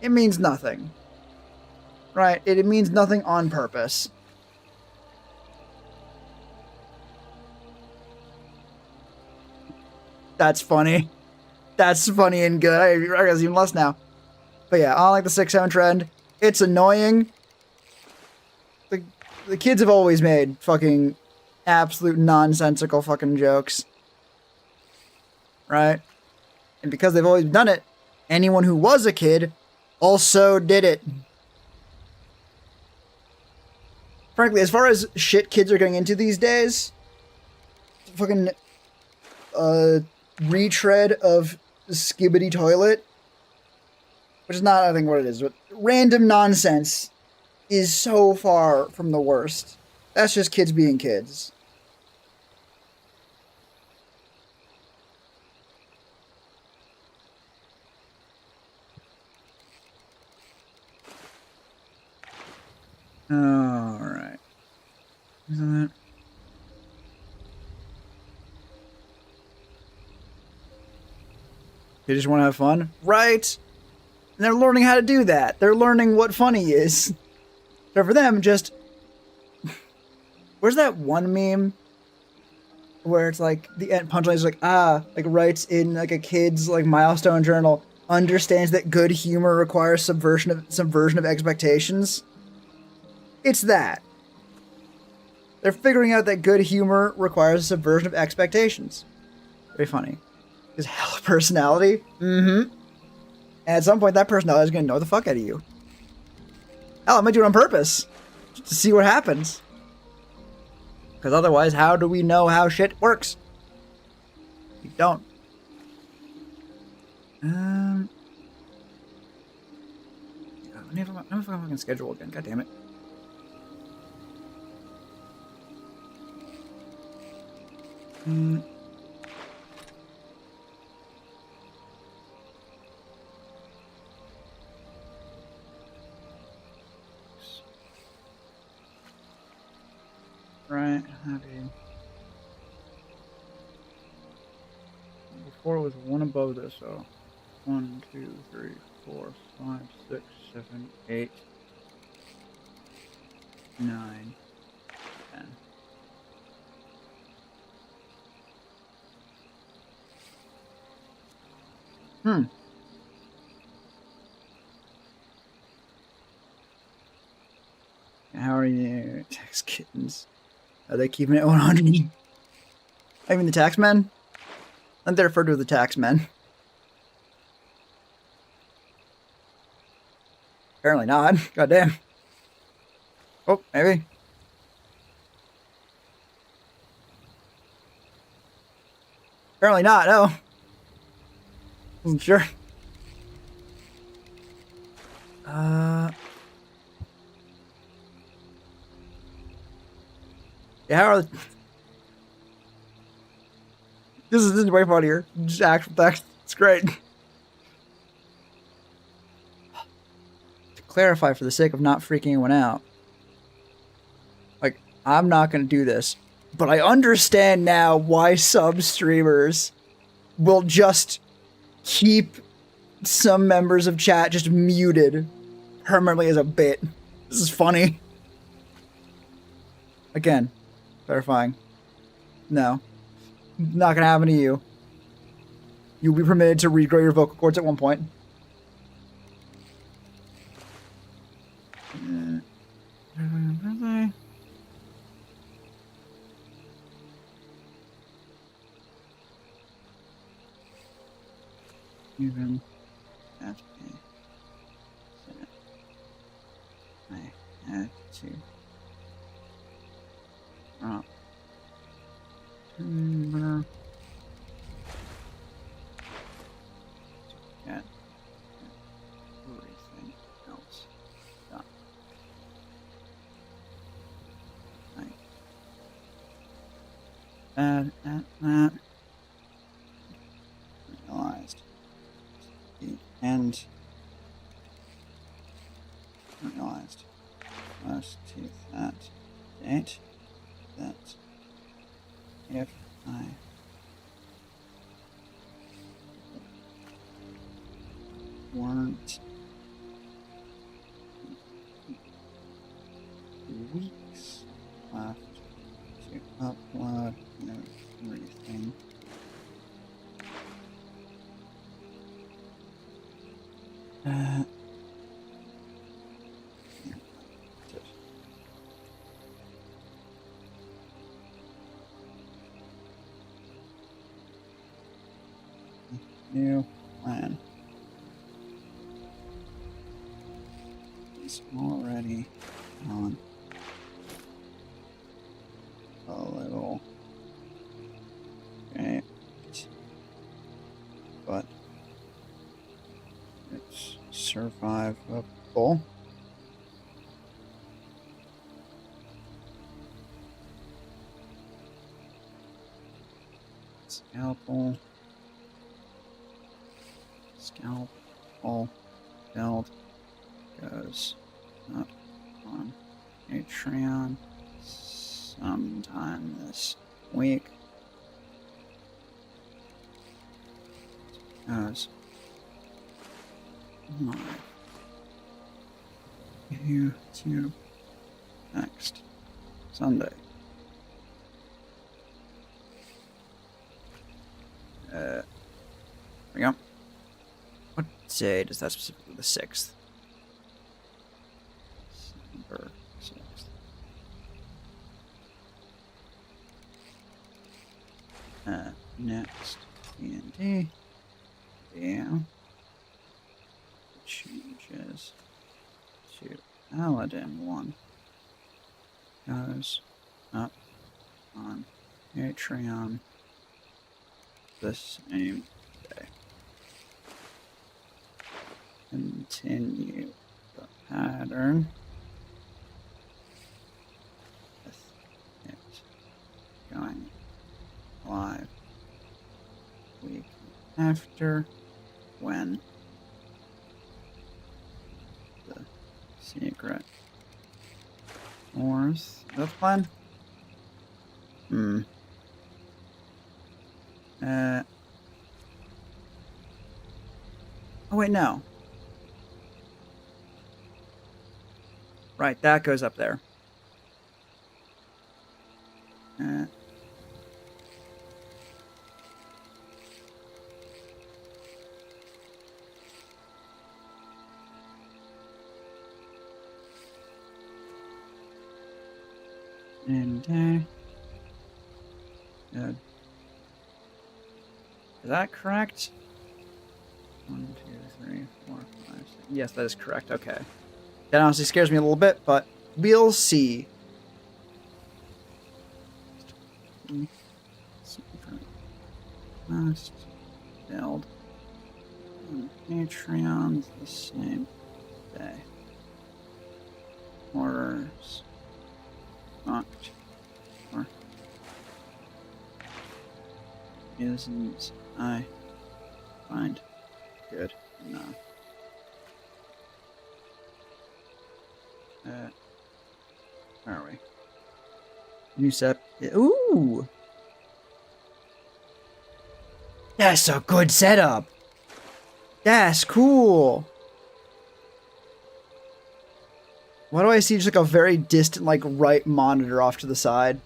It means nothing. Right, it means nothing on purpose. That's funny. That's funny and good. I realize even less now. But yeah, I don't like the 6-7 trend. It's annoying. The kids have always made fucking absolute nonsensical fucking jokes. Right? And because they've always done it, anyone who was a kid also did it. Frankly, as far as shit kids are getting into these days, fucking retread of Skibidi Toilet, which is not, I think, what it is, but random nonsense is so far from the worst. That's just kids being kids. Alright. Isn't it? They just want to have fun, right? And they're learning how to do that. They're learning what funny is. So for them, just where's that one meme where it's like the end punchline is like like writes in like a kid's like milestone journal, understands that good humor requires subversion of expectations. It's that. They're figuring out that good humor requires a subversion of expectations. Very funny. His hell of personality. Mm-hmm. And at some point, that personality is going to know the fuck out of you. Hell, I might do it on purpose. Just to see what happens. Because otherwise, how do we know how shit works? We don't. Let me fucking schedule again. God damn it. Right, happy. Before it was one above this, so 1, 2, 3, 4, 5, 6, 7, 8, 9, 10. How are you, tax kittens? Are they keeping it 100? I mean the taxmen? I'm there referred to the taxmen. Apparently not. Goddamn. Oh, maybe. Apparently not, no. Wasn't sure. Yeah, how are the... This is way funnier. Just actual text. It's great. To clarify, for the sake of not freaking anyone out, like, I'm not going to do this, but I understand now why sub streamers will just keep some members of chat just muted permanently as a bit. This is funny. Again, clarifying. No. Not gonna happen to you. You'll be permitted to regrow your vocal cords at one point. Even at I had to drop timber to get everything else done. Bad at that. Realized the end. Realized close to that date that if I weren't weeks left to upload everything. New plan is already on a little bit, but it's survivable. Scalpel build goes up on Patreon. So sometime this week. Because my YouTube next Sunday. There we go. What day does that specifically? The 6th. December 6th. Next D&D. Yeah. Changes to Paladin 1 goes up on Patreon the same day. Continue the pattern with it going live week after when the secret Wars. That's fine. Oh wait, no. Right, that goes up there. And good. Is that correct? 1, 2, 3, 4, 5, 6. Yes, that is correct. Okay. That honestly scares me a little bit, but we'll see. Must build on Patreon the same day. Horrors. Locked. Or isn't I find good enough. Where are we? New step. Ooh! That's a good setup! That's cool! Why do I see just like a very distant, like, right monitor off to the side?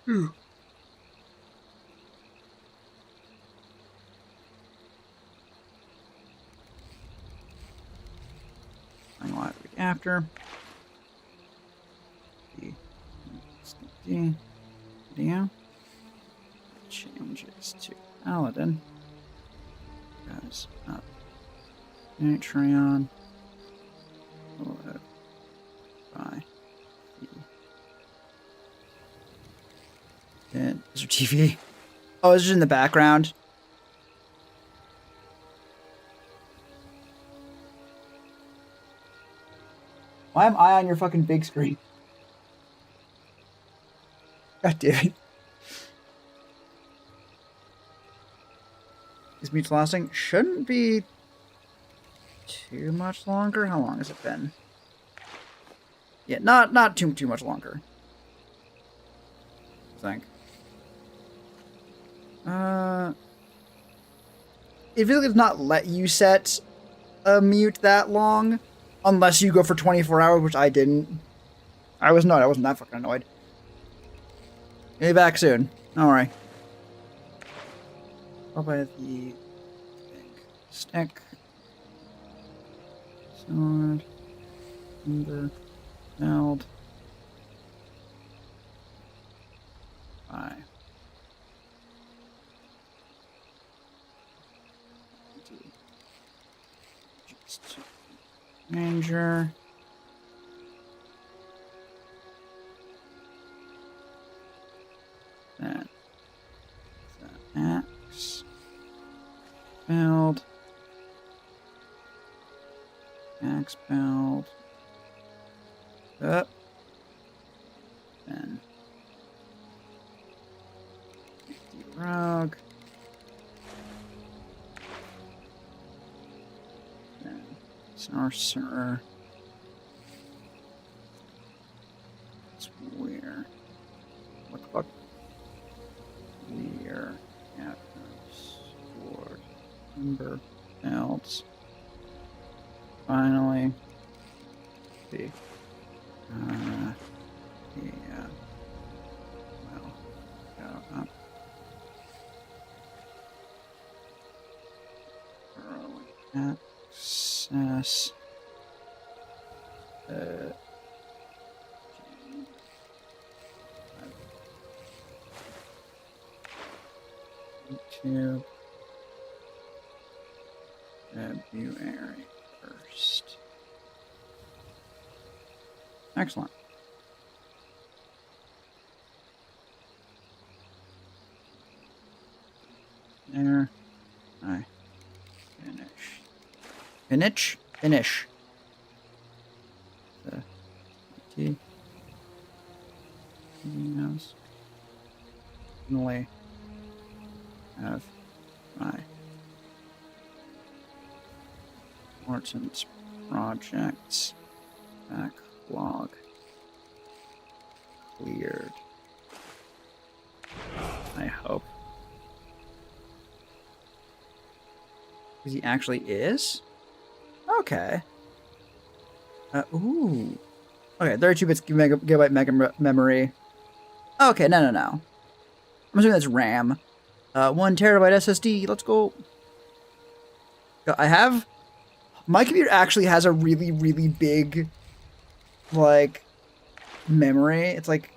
I'm live week after. D. Video. Changes to Paladin. Goes up. Patreon. Followed by the is there TV? Oh, it's just in the background. Why am I on your fucking big screen? God damn it. Is Mutes lasting? Shouldn't be too much longer. How long has it been? Yeah, not too much longer. I think. It really does not let you set a mute that long, unless you go for 24 hours, which I didn't. I wasn't that fucking annoyed. Be back soon. Don't worry. I'll buy the big stick. Sword. And the belt. Bye. Just Ranger. That. The axe. Belt. Axe belt. Up. Then. The rug. Then. Sorcerer. Where? What the fuck? Where? At stored number else. Finally. See. Yeah. Well, go up. Early access. YouTube. February 1st. Excellent. There. I finish. Finish? Finish. The T. Emails. Finally have my important projects backlog cleared. I hope. Because he actually is? Okay. Ooh. Okay, 32 bits gigabyte mega memory. Okay, no. I'm assuming that's RAM. 1 terabyte SSD. Let's go. I have... My computer actually has a really, really big, like, memory. It's like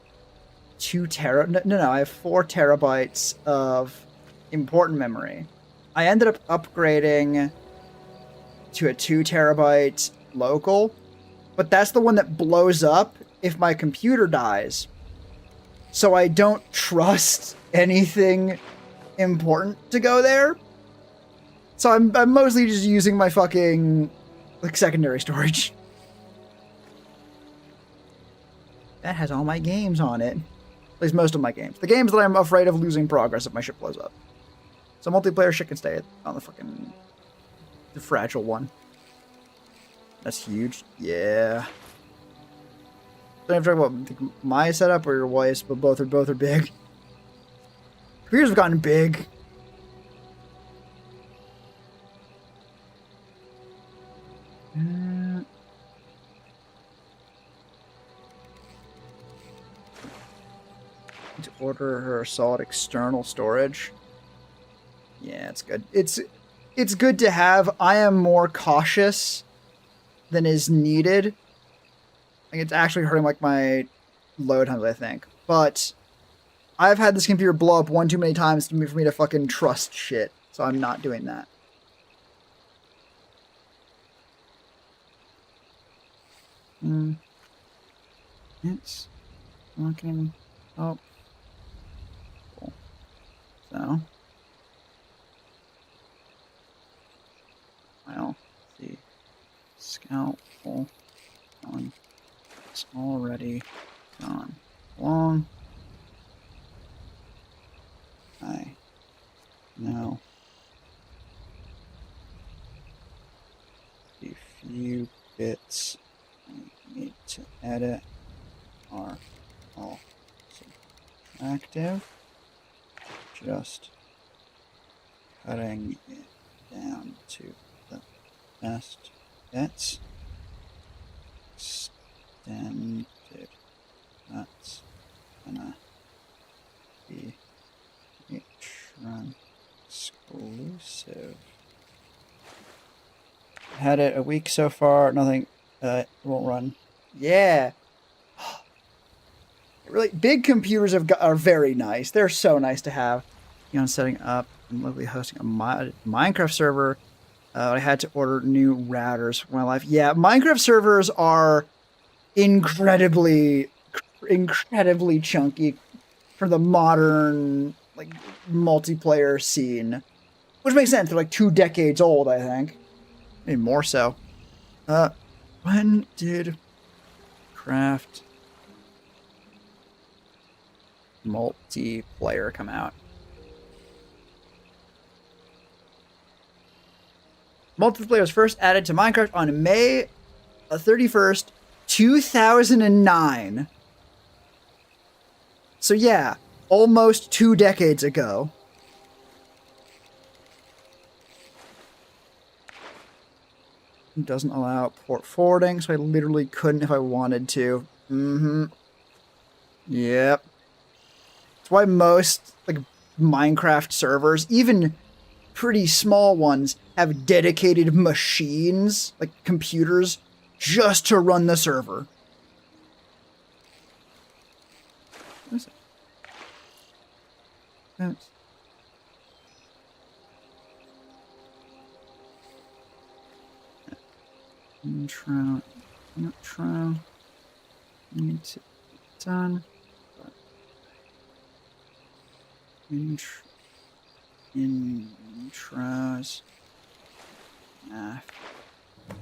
2 tera... No, I have 4 terabytes of important memory. I ended up upgrading to a 2 terabyte local, but that's the one that blows up if my computer dies. So I don't trust anything important to go there. So I'm mostly just using my fucking, like, secondary storage. That has all my games on it. At least most of my games. The games that I'm afraid of losing progress if my ship blows up. So multiplayer shit can stay on the fragile one. That's huge. Yeah. Don't have to talk about my setup or your wife's, but both are big. Computers have gotten big. To order her solid external storage. Yeah, it's good. It's good to have. I am more cautious than is needed. Like, it's actually hurting like my load times, I think. But I've had this computer blow up one too many times for me to fucking trust shit. So I'm not doing that. It's looking up. Cool. So I'll see. Scalpel on. It's already gone long. I know the few bits I need to edit are all subtractive. Just cutting it down to the best bits. Extended. That's gonna be Patreon exclusive. Had it a week so far. Nothing. Won't run. Yeah. Really, big computers are very nice. They're so nice to have. You know, setting up and locally hosting a Minecraft server. I had to order new routers for my life. Yeah, Minecraft servers are incredibly chunky for the modern like multiplayer scene, which makes sense. They're like 2 decades old, I think, maybe more so. When did Craft multiplayer come out? Multiplayer was first added to Minecraft on May 31st, 2009. So yeah, almost 2 decades ago. It doesn't allow port forwarding, so I literally couldn't if I wanted to. Yep. That's why most like Minecraft servers, even pretty small ones, have dedicated machines, like computers, just to run the server. What is it? Oops. Intro. Need to be done. Intros.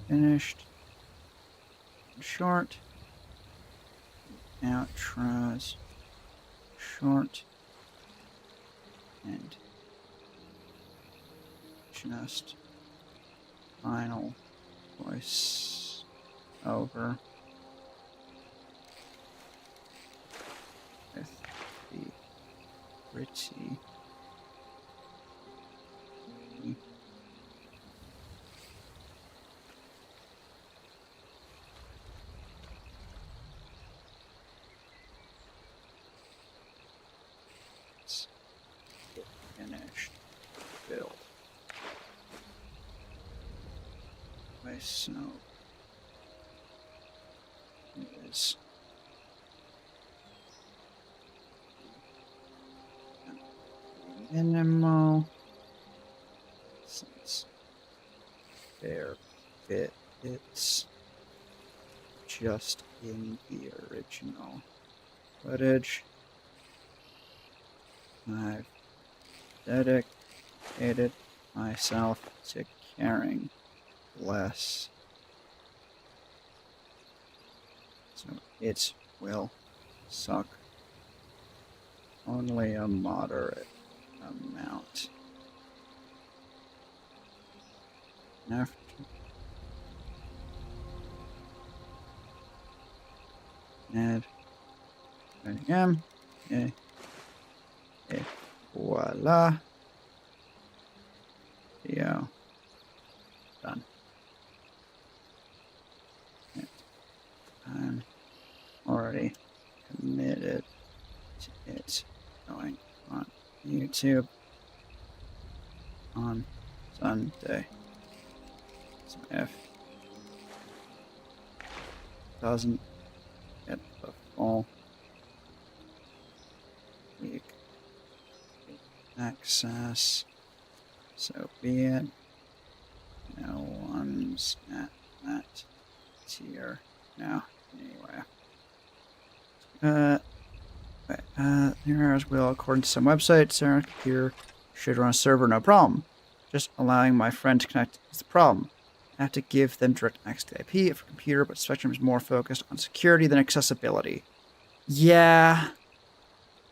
Finished. Short. Outros. Short. And just final voice over with the pretty finished build. So is minimal since there it's just in the original footage. I've dedicated myself to caring less, so it will suck only a moderate amount. After add m voila, video done. I'm already committed to it going on YouTube on Sunday. So if doesn't get the full week access, so be it. No one's at that tier now. Anyway. Your errors will, according to some websites, Sarah's computer should run a server no problem. Just allowing my friend to connect is the problem. I have to give them direct access to the IP for computer, but Spectrum is more focused on security than accessibility. Yeah.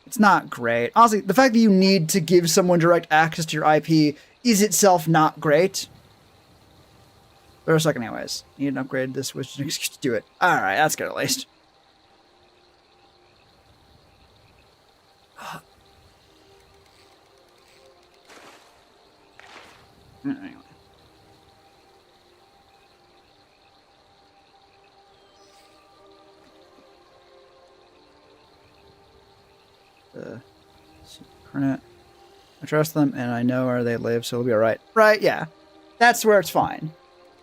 It's not great. Honestly, the fact that you need to give someone direct access to your IP is itself not great. For a second, anyways. Need an upgrade. This was an excuse to do it. Alright, that's good at least. Anyway. The secret. I trust them and I know where they live, so it'll be alright. Right, yeah. That's where it's fine.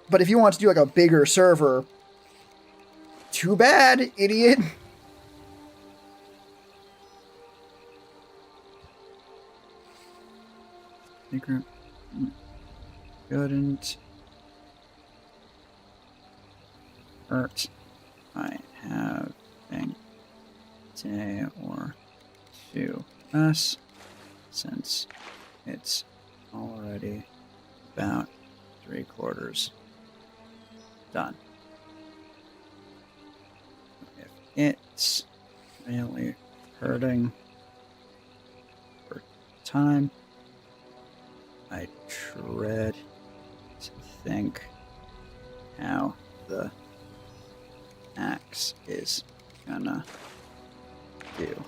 But if you want to do like a bigger server, too bad, idiot. Secret. Couldn't hurt. I have a day or two less since it's already about 3/4 done. If it's really hurting for time, I dread to think how the axe is gonna do.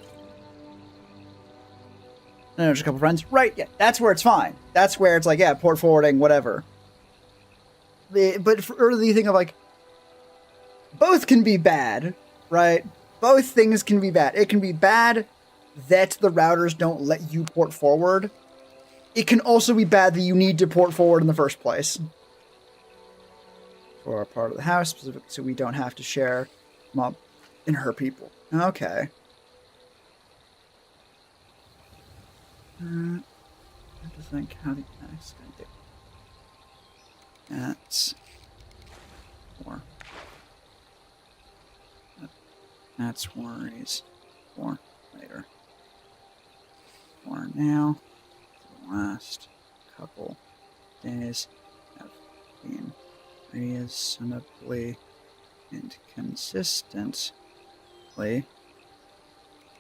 know, just a couple friends. Right, yeah, that's where it's fine. That's where it's like, yeah, port forwarding, whatever. But for the thing of like, both can be bad, right? Both things can be bad. It can be bad that the routers don't let you port forward. It can also be bad that you need to port forward in the first place. For our part of the house, specifically, so we don't have to share mom and her people. Okay. I have to think how the next gonna do. That's 4. That's worries. 4 later. 4 now. The last couple days have been reasonably and consistently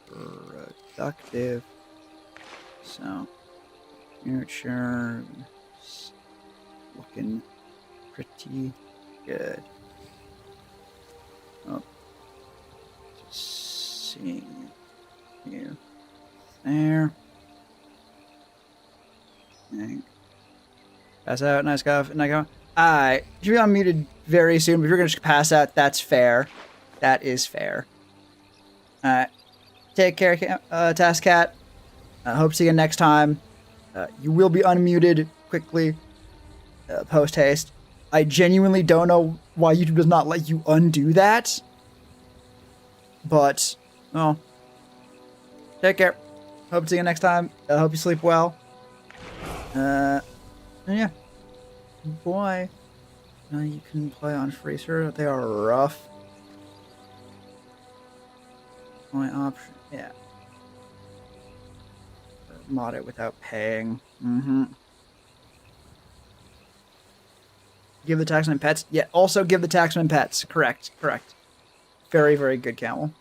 productive. So, future's looking pretty good. Oh, just seeing you there. And pass out, nice go. Alright, you'll be unmuted very soon, but if you're gonna just pass out, that's fair. That is fair. Alright. Take care, Task Cat. Hope to see you next time. You will be unmuted quickly, post haste. I genuinely don't know why YouTube does not let you undo that. But, well, take care. Hope to see you next time. Hope you sleep well. And yeah. Boy. You can play on free server. They are rough. Only option, yeah. Mod it without paying. Give the taxman pets. Yeah, also give the taxman pets. Correct. Very, very good, Camel.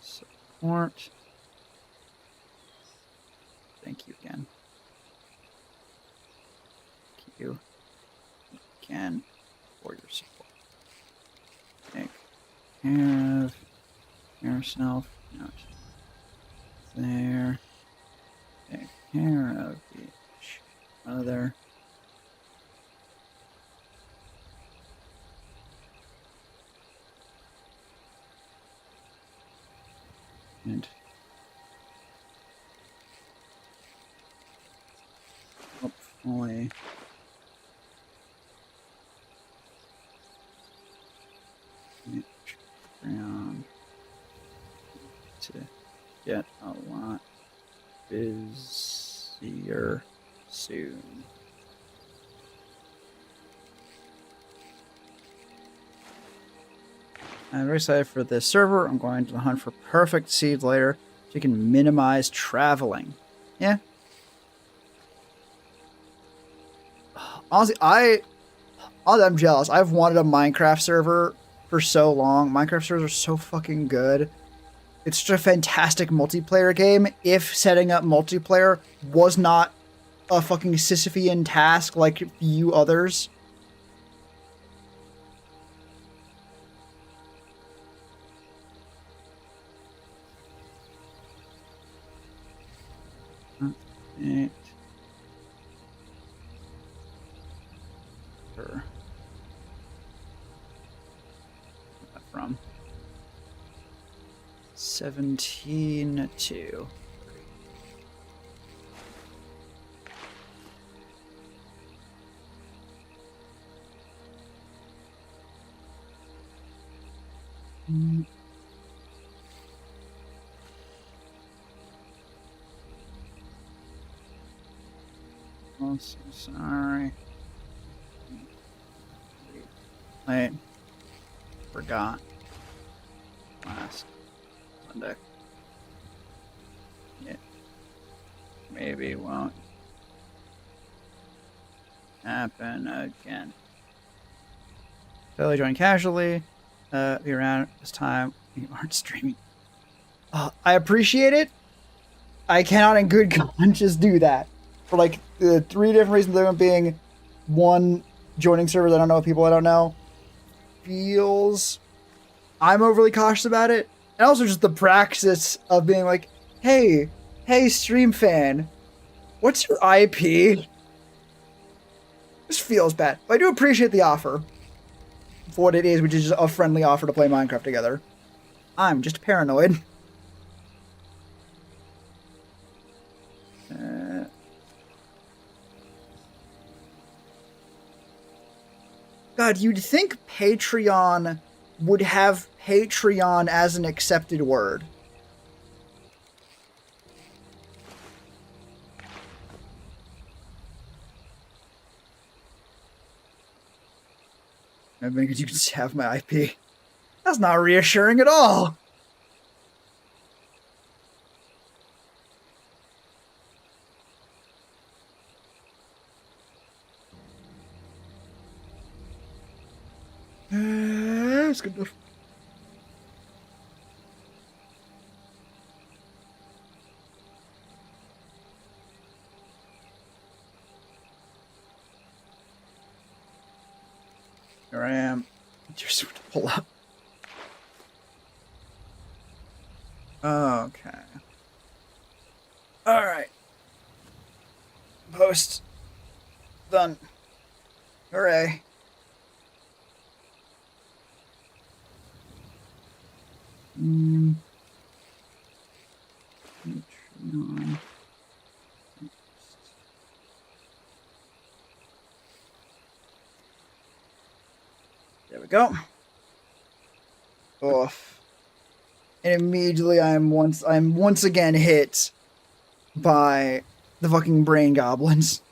Support. Thank you again. Thank you again for your support. Take care of yourself. Out there. Take care of each other. And hopefully around to get a lot busier soon. I'm very excited for this server. I'm going to hunt for perfect seeds later so you can minimize traveling. Yeah. Honestly, I'm jealous. I've wanted a Minecraft server for so long. Minecraft servers are so fucking good. It's such a fantastic multiplayer game. If setting up multiplayer was not a fucking Sisyphean task like few others. It from 17 to oh, so sorry. Wait. Forgot. Last Sunday. Yeah. Maybe won't happen again. Totally join casually. Be around this time. You aren't streaming. I appreciate it. I cannot in good conscience do that. For like the 3 different reasons, the one being, 1, joining servers I don't know, people I don't know. Feels I'm overly cautious about it, and also just the praxis of being like, hey, stream fan, what's your IP? This feels bad. But I do appreciate the offer for what it is, which is just a friendly offer to play Minecraft together. I'm just paranoid. God, you'd think Patreon would have Patreon as an accepted word. I mean, you can just have my IP. That's not reassuring at all. It's good enough. Here I am. Just to pull up. Okay. Alright. Post. Done. Hooray. Patreon. There we go. Off. And immediately I'm once again hit by the fucking brain goblins.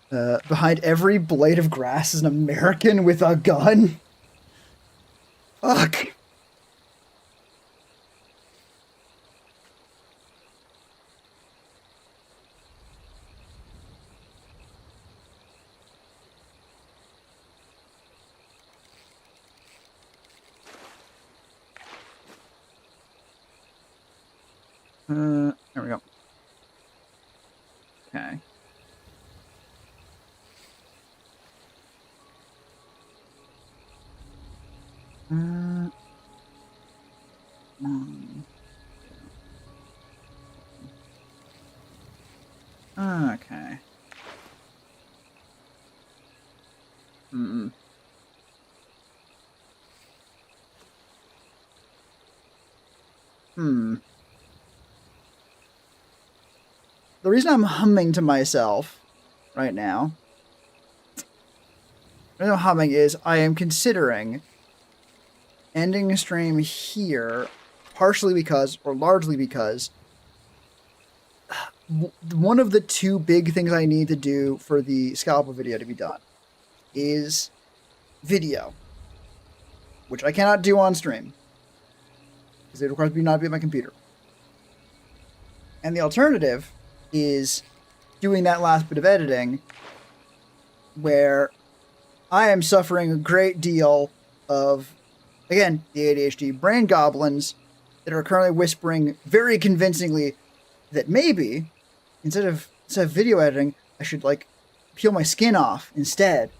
Behind every blade of grass is an American with a gun. Fuck. There we go. Okay. Okay. The reason I'm humming to myself right now, the reason I'm humming is I am considering ending a stream here, partially because, or largely because, one of the two big things I need to do for the scalpel video to be done is video, which I cannot do on stream because it requires me not to be at my computer. And the alternative is doing that last bit of editing where I am suffering a great deal of, again, the ADHD brain goblins that are currently whispering very convincingly that maybe instead of video editing, I should like peel my skin off instead.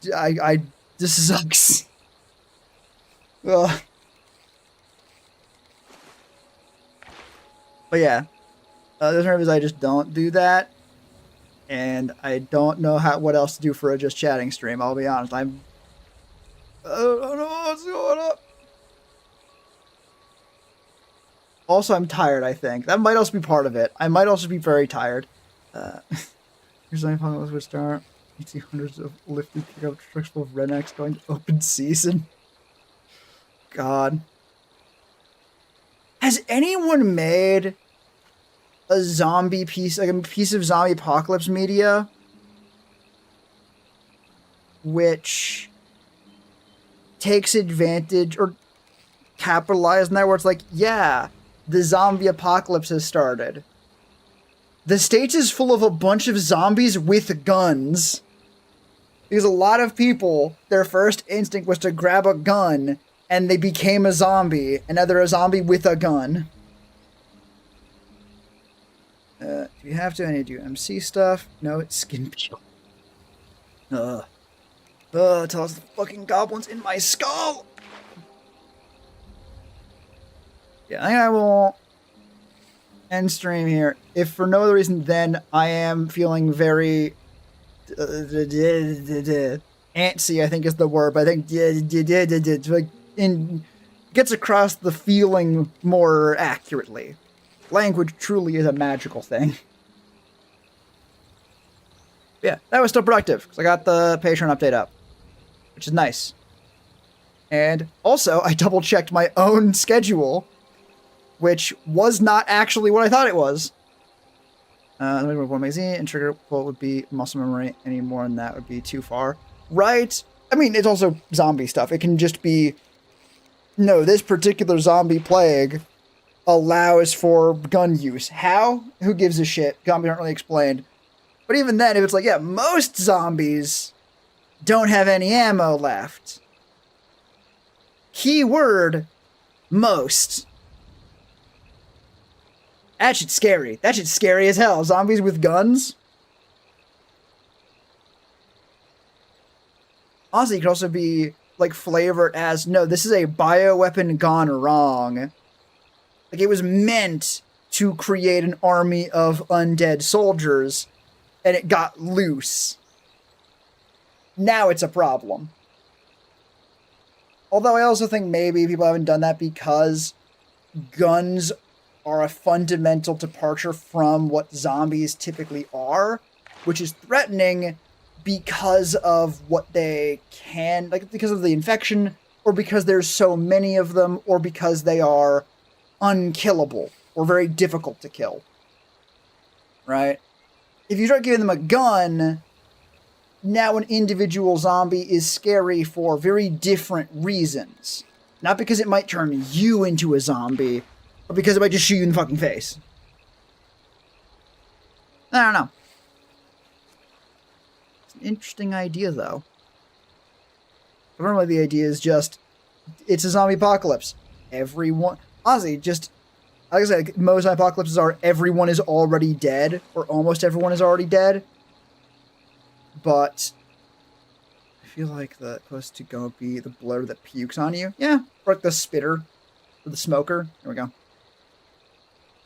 This sucks. Ugh. But yeah, the alternative is I just don't do that, and I don't know what else to do for a just chatting stream. I'll be honest. I don't know what's going on. Also, I'm tired, I think. That might also be part of it. I might also be very tired. Here's my Pokemon would start. You see hundreds of lifted pickup trucks full of rednecks going to open season. God. Has anyone made a zombie piece, like a piece of zombie apocalypse media, which takes advantage or capitalizes on that, where it's like, yeah, the zombie apocalypse has started. The States is full of a bunch of zombies with guns. Because a lot of people, their first instinct was to grab a gun, and they became a zombie, and now they're a zombie with a gun. Do you have to? I need to do MC stuff. No, it's skin peel. Ugh. Tell us the fucking goblins in my skull. Yeah, I think I will end stream here. If for no other reason, then I am feeling very antsy, I think is the word, but I think like gets across the feeling more accurately. Language truly is a magical thing. Yeah, that was still productive because I got the Patreon update up, which is nice. And also, I double checked my own schedule, which was not actually what I thought it was. One magazine and trigger quote would be muscle memory. Any more than that would be too far. Right? I mean, it's also zombie stuff. It can just be, no, this particular zombie plague allows for gun use. How? Who gives a shit? Zombies aren't really explained. But even then, if it's like, yeah, most zombies don't have any ammo left. Keyword, most. That shit's scary. That shit's scary as hell. Zombies with guns? Honestly, it could also be, like, flavored as, no, this is a bioweapon gone wrong. Like, it was meant to create an army of undead soldiers, and it got loose. Now it's a problem. Although I also think maybe people haven't done that because guns are a fundamental departure from what zombies typically are, which is threatening because of what they can, like because of the infection, or because there's so many of them, or because they are unkillable or very difficult to kill. Right? If you start giving them a gun, now an individual zombie is scary for very different reasons. Not because it might turn you into a zombie, but because it might just shoot you in the fucking face. I don't know. It's an interesting idea, though. Normally the idea is just, it's a zombie apocalypse. Everyone... Honestly, just... Like I said, most apocalypses are everyone is already dead, or almost everyone is already dead. But I feel like the close to go be the bloater that pukes on you. Yeah, or like the spitter, or the smoker. There we go.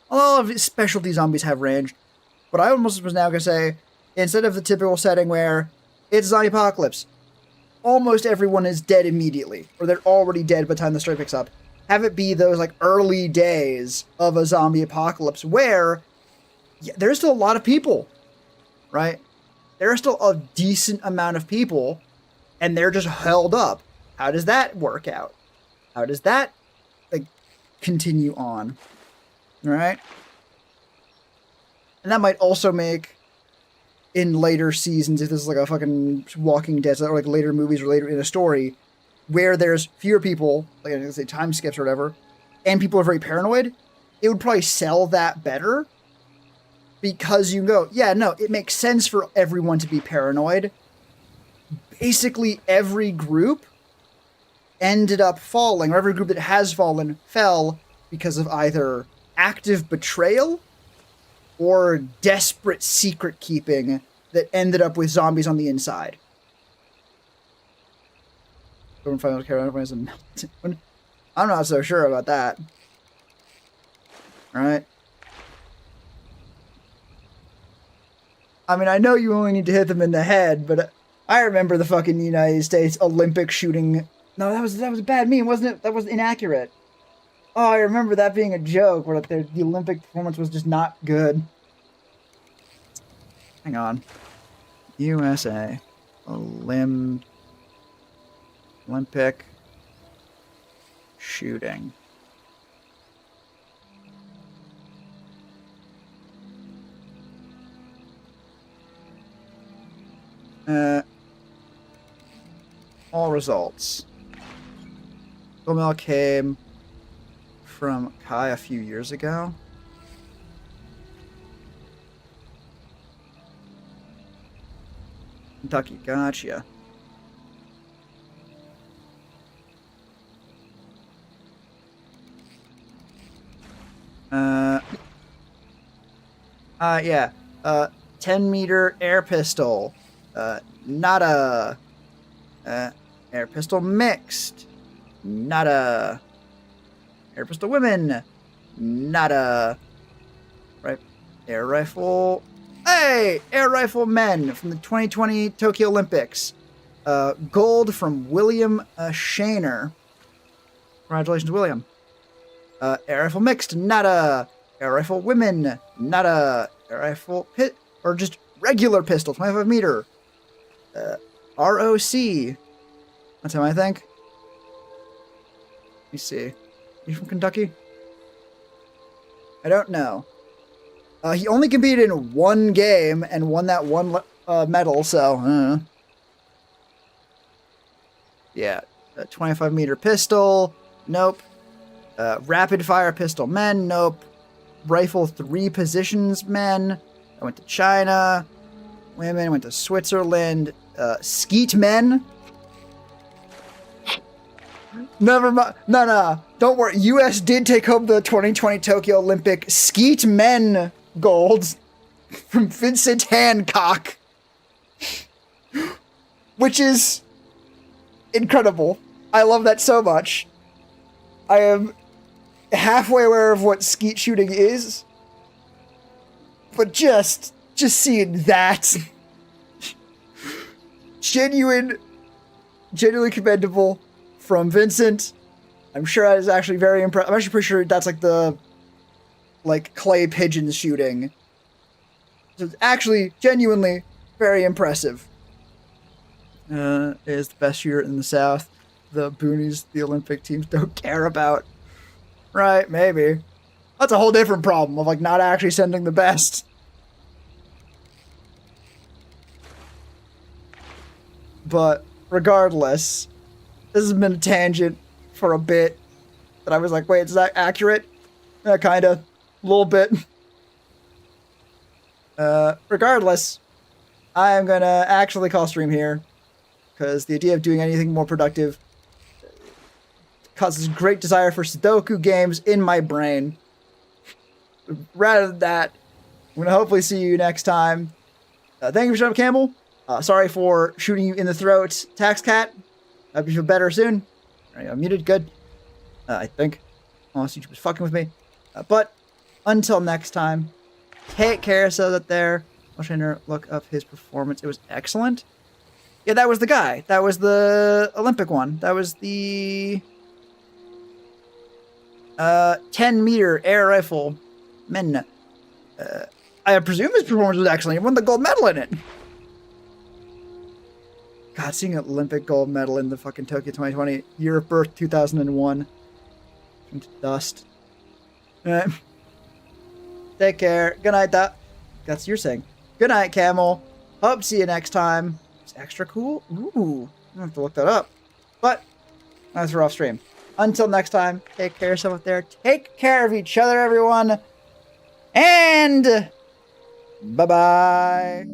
A lot of specialty zombies have range, but I almost was now going to say, instead of the typical setting where it's zombie apocalypse, almost everyone is dead immediately, or they're already dead by the time the story picks up. Have it be those like early days of a zombie apocalypse where there's still a lot of people, right? There are still a decent amount of people, and they're just held up. How does that work out? How does that like continue on? All right? And that might also make, in later seasons, if this is like a fucking Walking Dead, or like later movies or later in a story, where there's fewer people, like let's say time skips or whatever, and people are very paranoid, it would probably sell that better. Because you go, yeah, no, it makes sense for everyone to be paranoid. Basically, every group ended up falling, or every group that has fallen fell because of either active betrayal or desperate secret keeping that ended up with zombies on the inside. I'm not so sure about that. Right? I mean, I know you only need to hit them in the head, but I remember the fucking United States Olympic shooting. No, that was a bad meme, wasn't it? That was inaccurate. Oh, I remember that being a joke, where the Olympic performance was just not good. Hang on. USA Olympic shooting. All results. Gold medal came from Kai a few years ago. Kentucky, gotcha. Yeah. 10-meter air pistol. Nada. Air pistol mixed. Nada. Air pistol women. Nada. Right. Air rifle. Hey! Air rifle men from the 2020 Tokyo Olympics. Gold from William Shaner. Congratulations, William. Air rifle mixed. Nada. Air rifle women. Nada. Air rifle pit. Or just regular pistol. 25 meter. ROC. That's him, I think. Let me see. You from Kentucky? I don't know. He only competed in one game and won that one medal, so... Yeah. 25 meter pistol. Nope. Rapid fire pistol men. Nope. Rifle 3 positions men. I went to China. Women. Went to Switzerland. Skeet men. Never mind. No. Don't worry. U.S. did take home the 2020 Tokyo Olympic Skeet men gold from Vincent Hancock. Which is incredible. I love that so much. I am halfway aware of what skeet shooting is. But just seeing that. Genuinely commendable from Vincent. I'm sure that is actually very impressive. I'm actually pretty sure that's like the clay pigeons shooting. So it's actually genuinely very impressive. Is the best shooter in the South. The boonies the Olympic teams don't care about. Right, maybe. That's a whole different problem of not actually sending the best. But regardless, this has been a tangent for a bit. That I was like, wait, is that accurate? Yeah, kinda. A little bit. Regardless, I am gonna actually call stream here. Because the idea of doing anything more productive causes great desire for Sudoku games in my brain. Rather than that, I'm gonna hopefully see you next time. Thank you for showing up, Campbell. Sorry for shooting you in the throat, Tax Cat. Hope you feel better soon. I'm muted, good. I think. Unless YouTube was fucking with me. But until next time, take care, so that there. I'll try to look up his performance. It was excellent. Yeah, that was the guy. That was the Olympic one. That was the 10 meter air rifle men. I presume his performance was excellent. He won the gold medal in it. God, seeing an Olympic gold medal in the fucking Tokyo 2020, year of birth 2001. Into dust. Alright. Take care. Good night, that's what you're saying. Good night, Camel. Hope to see you next time. It's extra cool. Ooh. I have to look that up. But that's for off stream. Until next time, take care of yourself out there. Take care of each other, everyone. And bye-bye.